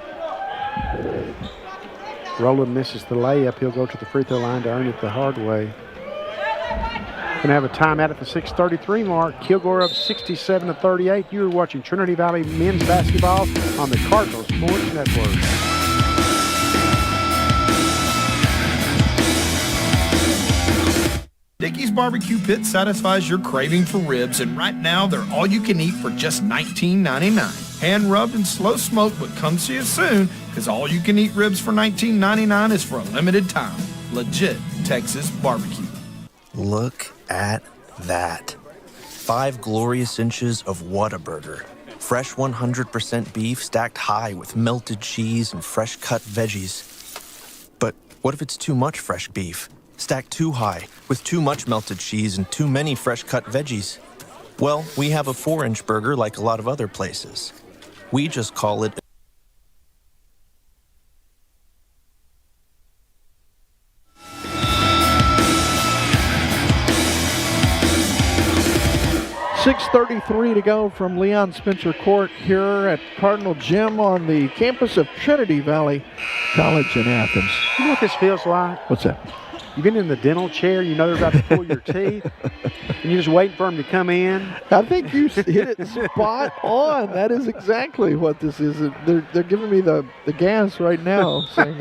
Rowland misses the layup. He'll go to the free throw line to earn it the hard way. Going to have a timeout at the 6:33 mark. Kilgore up 67-38. You're watching Trinity Valley men's basketball on the Cardinal Sports Network. Dickey's Barbecue Pit satisfies your craving for ribs, and right now they're all you can eat for just $19.99. Hand rubbed and slow smoked, but come see us soon, because all you can eat ribs for $19.99 is for a limited time. Legit Texas barbecue. Look at that. 5 glorious inches of Whataburger. Fresh 100% beef stacked high with melted cheese and fresh cut veggies. But what if it's too much fresh beef? Stacked too high with too much melted cheese and too many fresh cut veggies? Well, we have a 4-inch burger like a lot of other places. We just call it 6:33 to go from Leon Spencer Court here at Cardinal Gym on the campus of Trinity Valley College in Athens. You know what this feels like? What's that? You've been in the dental chair, you know they're about to pull your teeth, and you're just waiting for them to come in. I think you hit it spot on. That is exactly what this is. They're giving me the gas right now. Saying,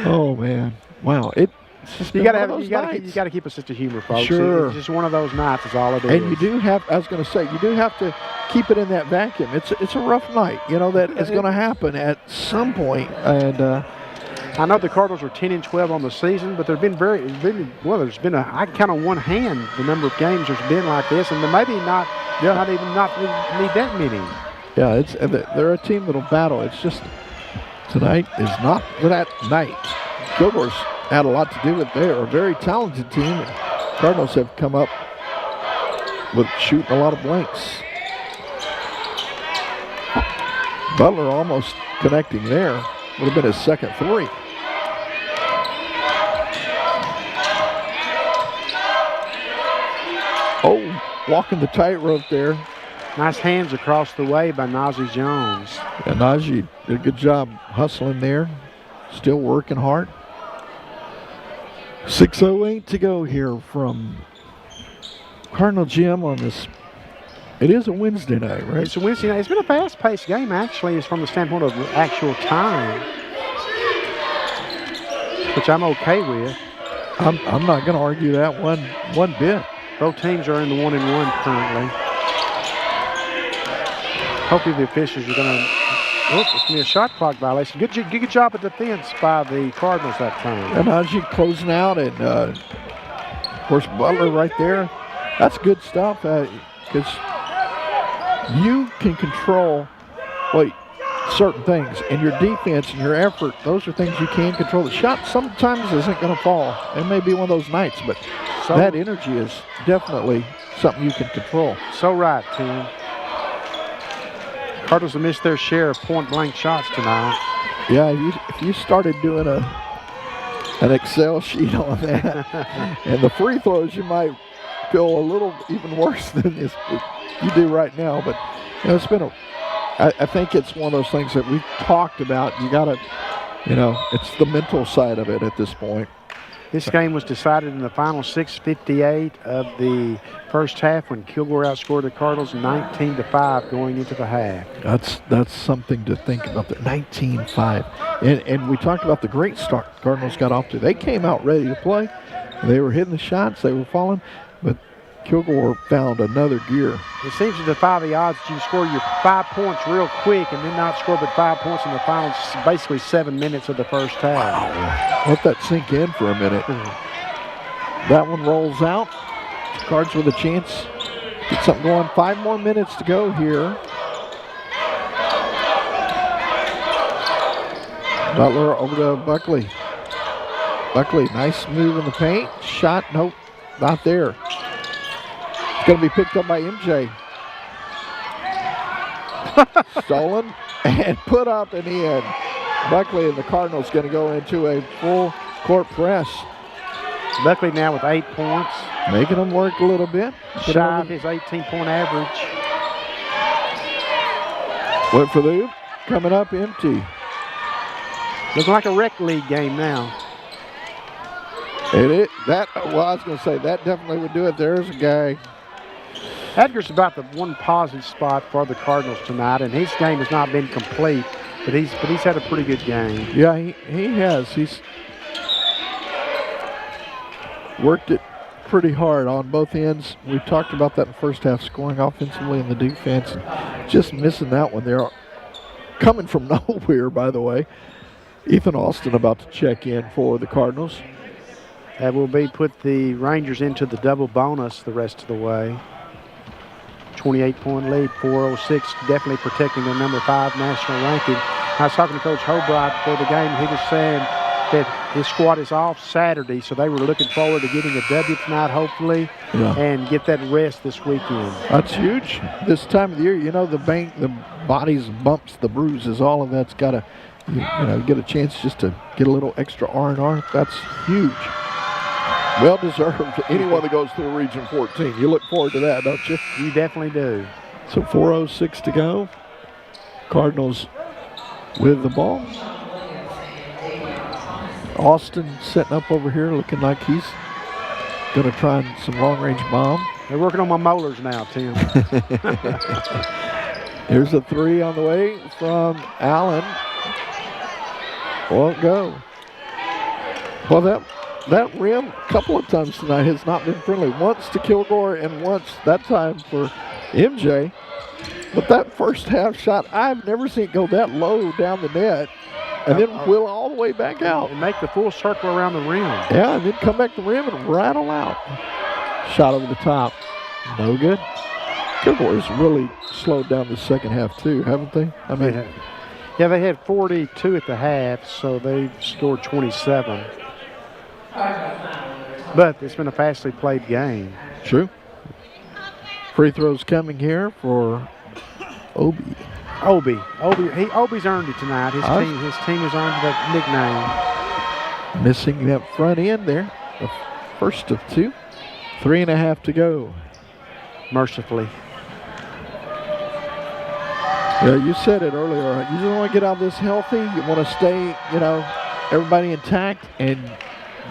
oh, man. Wow. You got to keep a sense of humor, folks. Sure. It's just one of those nights is all it is. And you do have, I was going to say, you do have to keep it in that vacuum. It's a rough night, that is going to happen at some point. And I know the Cardinals are 10-12 on the season, but there's been I can count on one hand the number of games there's been like this, and maybe not need that many. Yeah, they're a team that'll battle. It's just tonight is not that night. Kilgore's had a lot to do with it. They're a very talented team, and Cardinals have come up with shooting a lot of blanks. Butler almost connecting there. Would have been his second three. Oh, walking the tightrope there. Nice hands across the way by Najee Jones. Yeah, Najee did a good job hustling there. Still working hard. 6:08 to go here from Cardinal Gym on this. It is a Wednesday night, right? It's a Wednesday night. It's been a fast-paced game, actually, is from the standpoint of actual time, which I'm okay with. I'm not going to argue that one bit. Both teams are in the 1-1 currently. Hopefully the officials are going to. Oh, it's going to be a shot clock violation. Good job of defense by the Cardinals that time. And Najee closing out, and of course Butler right there. That's good stuff because you can control certain things, and your defense and your effort. Those are things you can control. The shot sometimes isn't going to fall. It may be one of those nights, but that energy is definitely something you can control. So right, Tim. Cardinals have missed their share of point-blank shots tonight. Yeah, if you started doing an Excel sheet on that, and the free throws, you might feel a little even worse than you do right now. But it's been I think it's one of those things that we've talked about. You got to, it's the mental side of it at this point. This game was decided in the final 6:58 of the first half when Kilgore outscored the Cardinals 19-5 going into the half. That's something to think about. 19-5, and we talked about the great start the Cardinals got off to. They came out ready to play. They were hitting the shots. They were falling, but Kilgore found another gear. It seems to defy the odds that you score your 5 points real quick and then not score but 5 points in the final basically 7 minutes of the first half. Wow. Let that sink in for a minute. That one rolls out. Cards with a chance. Get something going. 5 more minutes to go here. Butler over to Buckley. Buckley, nice move in the paint. Shot, nope, not there. Going to be picked up by MJ. Stolen and put up and in. Buckley and the Cardinals going to go into a full court press. Buckley now with 8 points. Making them work a little bit. Shy of his 18-point average. Went for the hoop. Coming up empty. Looking like a rec league game now. I was going to say, that definitely would do it. There's a guy. Edgar's about the one positive spot for the Cardinals tonight, and his game has not been complete, but he's had a pretty good game. Yeah, he has. He's worked it pretty hard on both ends. We talked about that in the first half, scoring offensively in the defense, and just missing that one there. Coming from nowhere, by the way. Ethan Austin about to check in for the Cardinals. That will put the Rangers into the double bonus the rest of the way. 28-point lead, 4:06, definitely protecting their number 5 national ranking. I was talking to Coach Hobright before the game. He was saying that his squad is off Saturday, so they were looking forward to getting a W tonight, hopefully, and get that rest this weekend. That's huge. This time of the year, the bodies, bumps, the bruises, all of that's got to, get a chance just to get a little extra R&R. That's huge. Well deserved. Anyone that goes through Region 14, you look forward to that, don't you? You definitely do. So 4:06 to go. Cardinals with the ball. Austin setting up over here, looking like he's going to try some long-range bomb. They're working on my molars now, Tim. Here's a 3 on the way from Allen. Won't go. Well, that rim a couple of times tonight has not been friendly. Once to Kilgore and once that time for MJ. But that first half shot, I've never seen it go that low down the net and then wheel all the way back out. And make the full circle around the rim. Yeah, and then come back to the rim and rattle out. Shot over the top. No good. Kilgore's really slowed down the second half too, haven't they? I mean, yeah, they had 42 at the half, so they scored 27. But it's been a fastly played game. True. Free throws coming here for Obi. Obi's earned it tonight. His team has earned that nickname. Missing that front end there. The first of two. 3.5 to go. Mercifully. Yeah, you said it earlier. You just want to get out of this healthy. You want to stay, everybody intact and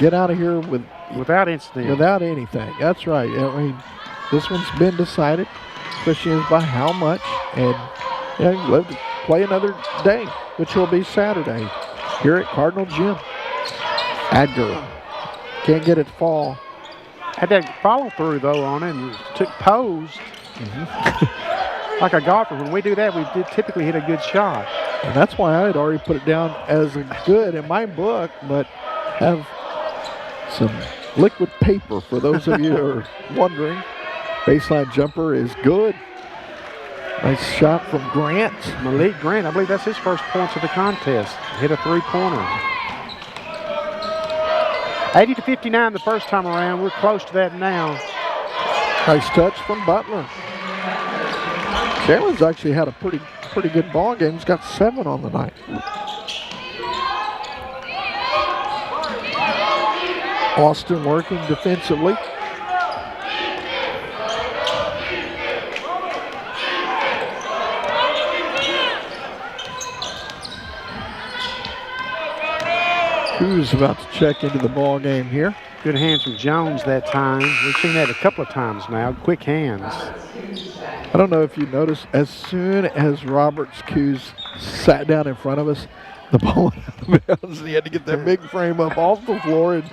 get out of here without incident. Without anything. That's right. I mean, this one's been decided. Question is by how much. And you live to play another day, which will be Saturday here at Cardinal Gym. Adger can't get it fall. Had that follow through though on it and took posed. Like a golfer, when we do that, we typically hit a good shot. And that's why I had already put it down as a good in my book, but have some liquid paper for those of you who are wondering. Baseline jumper is good. Nice shot from Grant. Malik Grant, I believe that's his first points of the contest. Hit a three-pointer. 80-59 the first time around. We're close to that now. Nice touch from Butler. Sharon's actually had a pretty good ball game. He's got 7 on the night. Austin working defensively. Who's about to check into the ball game here? Good hands from Jones that time. We've seen that a couple of times now. Quick hands. I don't know if you noticed, as soon as Roberts Coos sat down in front of us, the ball went out of bounds. He had to get that big frame up off the floor and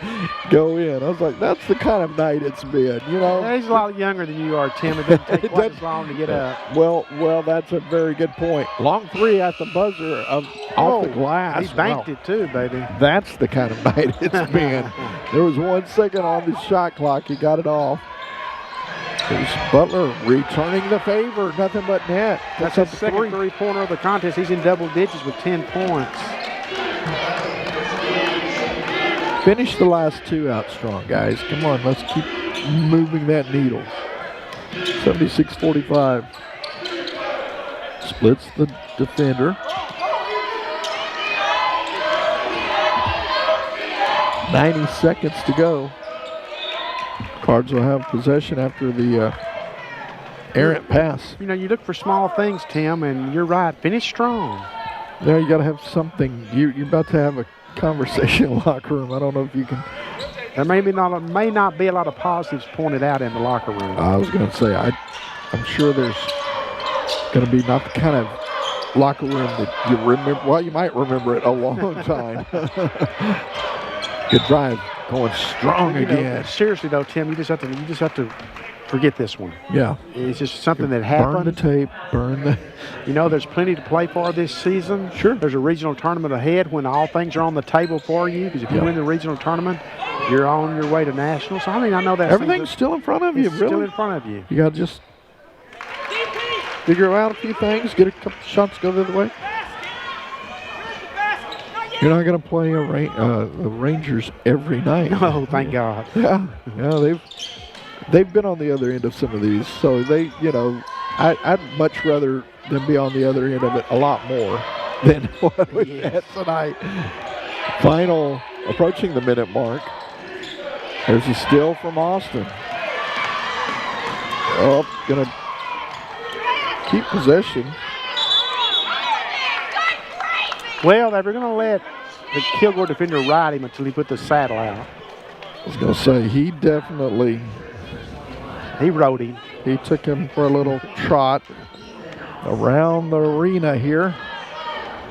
go in. I was like, that's the kind of night it's been, Yeah, he's a lot younger than you are, Tim. It doesn't take quite as long to get up. Well, that's a very good point. Long three at the buzzer off the glass. He banked it too, baby. That's the kind of night it's been. There was 1 second on the shot clock. He got it off. There's Butler returning the favor. Nothing but net. That's the second three-pointer of the contest. He's in double digits with 10 points. Finish the last 2 out strong, guys. Come on, let's keep moving that needle. 76-45. Splits the defender. 90 seconds to go. Cards will have possession after the errant pass. You look for small things, Tim, and you're right. Finish strong. Yeah, you got to have something. You're about to have a conversation in the locker room. I don't know if you can. There may not be a lot of positives pointed out in the locker room. I was going to say, I'm sure there's going to be not the kind of locker room that you remember. Well, you might remember it a long time. Good drive, going strong again. Seriously though, Tim, you just have to forget this one. Yeah, it's just something that happened. Burn the tape. Burn the. There's plenty to play for this season. Sure. There's a regional tournament ahead when all things are on the table for you. Because if you win the regional tournament, you're on your way to nationals. So, I know that everything's still in front of you. It's still in front of you. You got to just figure out a few things. Get a couple shots go the other way. You're not going to play the Rangers every night. No, thank God. Yeah, they've been on the other end of some of these, so I'd much rather them be on the other end of it a lot more than what we had tonight. Final approaching the minute mark. There's a steal from Austin. Gonna keep possession. Well, they were going to let the Kilgore defender ride him until he put the saddle out. I was going to say, he definitely... He rode him. He took him for a little trot around the arena here.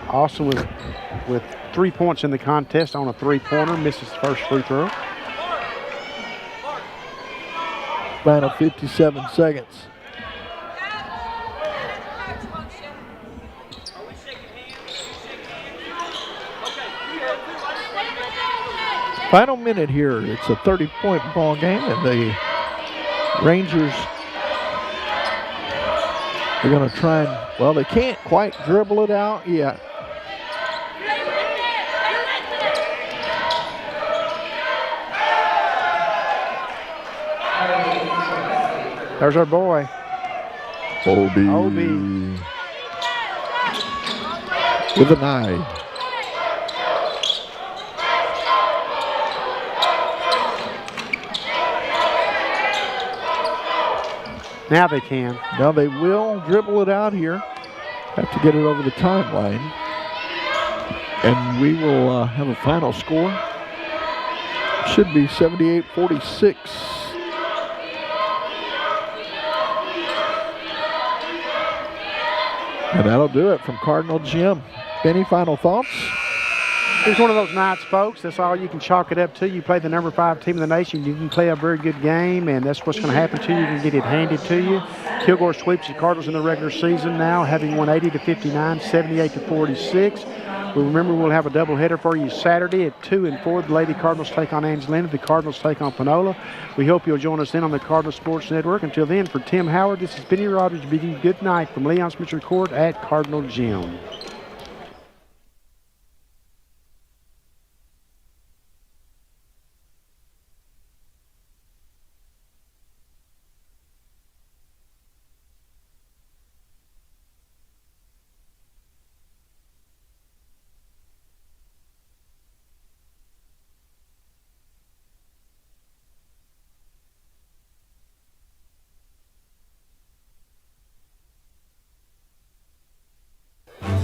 Austin with 3 points in the contest on a three-pointer, misses the first free throw. Final 57 seconds. Final minute here. It's a 30-point ball game, and the Rangers are going to try and, they can't quite dribble it out yet. There's our boy. Obi. with an eye. Now they can. Now they will dribble it out here. Have to get it over the timeline. And we will have a final score. Should be 78-46. And that'll do it from Cardinal Gym. Benny, final thoughts? It's one of those nights, folks. That's all you can chalk it up to. You play the number 5 team in the nation. You can play a very good game, and that's what's going to happen to you. You can get it handed to you. Kilgore sweeps the Cardinals in the regular season now, having won 80-59, 78-46. Well, remember, we'll have a doubleheader for you Saturday at 2 and 4. The Lady Cardinals take on Angelina. The Cardinals take on Panola. We hope you'll join us then on the Cardinal Sports Network. Until then, for Tim Howard, this is Benny Rogers bidding you good night from Leon Smith Court at Cardinal Gym.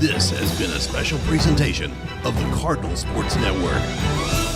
This has been a special presentation of the Cardinal Sports Network.